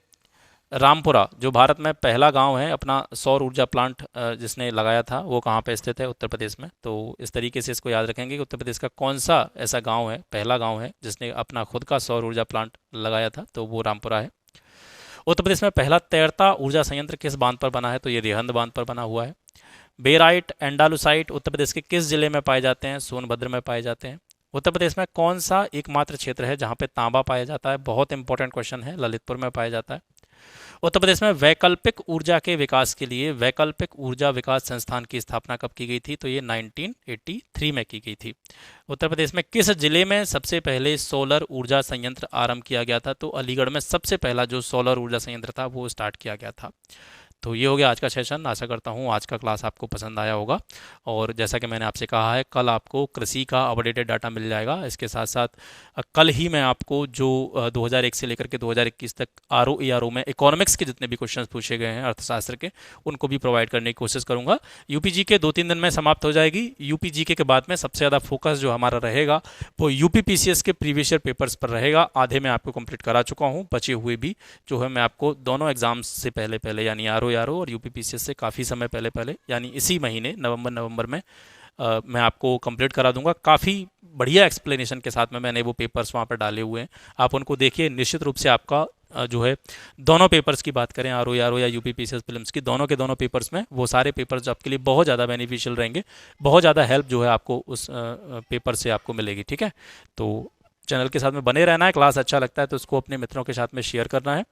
रामपुरा जो भारत में पहला गांव है अपना सौर ऊर्जा प्लांट जिसने लगाया था वो कहाँ पे स्थित है? उत्तर प्रदेश में। तो इस तरीके से इसको याद रखेंगे कि उत्तर प्रदेश का कौन सा ऐसा गांव है, पहला गांव है जिसने अपना खुद का सौर ऊर्जा प्लांट लगाया था, तो वो रामपुरा है। उत्तर प्रदेश में पहला तैरता ऊर्जा संयंत्र किस बांध पर बना है? तो ये रिहंद बांध पर बना हुआ है। बेराइट एंडालुसाइट उत्तर प्रदेश के किस जिले में पाए जाते हैं? सोनभद्र में पाए जाते हैं। उत्तर प्रदेश में कौन सा एकमात्र क्षेत्र है जहाँ पे तांबा पाया जाता है? बहुत इंपॉर्टेंट क्वेश्चन है, ललितपुर में पाया जाता है। उत्तर प्रदेश में वैकल्पिक ऊर्जा के विकास के लिए वैकल्पिक ऊर्जा विकास संस्थान की स्थापना कब की गई थी? तो ये 1983 में की गई थी। उत्तर प्रदेश में किस जिले में सबसे पहले सोलर ऊर्जा संयंत्र आरंभ किया गया था? तो अलीगढ़ में सबसे पहला जो सोलर ऊर्जा संयंत्र था वो स्टार्ट किया गया था। तो ये हो गया आज का सेशन। आशा करता हूँ आज का क्लास आपको पसंद आया होगा। और जैसा कि मैंने आपसे कहा है कल आपको कृषि का अपडेटेड डाटा मिल जाएगा। इसके साथ साथ कल ही मैं आपको जो 2001 से लेकर के 2021 तक RO में इकोनॉमिक्स के जितने भी क्वेश्चंस पूछे गए हैं अर्थशास्त्र के उनको भी प्रोवाइड करने की कोशिश करूँगा। यूपीजी के 2-3 दिन में समाप्त हो जाएगी। यूपीजी के बाद में सबसे ज़्यादा फोकस जो हमारा रहेगा वो यूपीपीसीएस के प्रीवियस ईयर पेपर्स पर रहेगा। आधे मैं आपको कंप्लीट करा चुका हूँ, बचे हुए भी जो है मैं आपको दोनों एग्जाम्स से पहले यानी RO और यूपीपीसीएस से काफ़ी समय पहले यानी इसी महीने नवंबर में मैं आपको कंप्लीट करा दूंगा। काफ़ी बढ़िया एक्सप्लेनेशन के साथ में मैंने वो पेपर्स वहाँ पर डाले हुए हैं, आप उनको देखिए। निश्चित रूप से आपका जो है दोनों पेपर्स की बात करें RO या यूपीपीसीएस प्रीलिम्स की, दोनों के दोनों पेपर्स में वो सारे पेपर्स आपके लिए बहुत ज़्यादा बेनिफिशियल रहेंगे। बहुत ज़्यादा हेल्प जो है आपको उस पेपर से आपको मिलेगी। ठीक है, तो चैनल के साथ में बने रहना है। क्लास अच्छा लगता है तो उसको अपने मित्रों के साथ में शेयर करना है।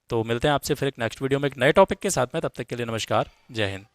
तो मिलते हैं आपसे फिर एक नेक्स्ट वीडियो में एक नए टॉपिक के साथ में। तब तक के लिए नमस्कार, जय हिंद।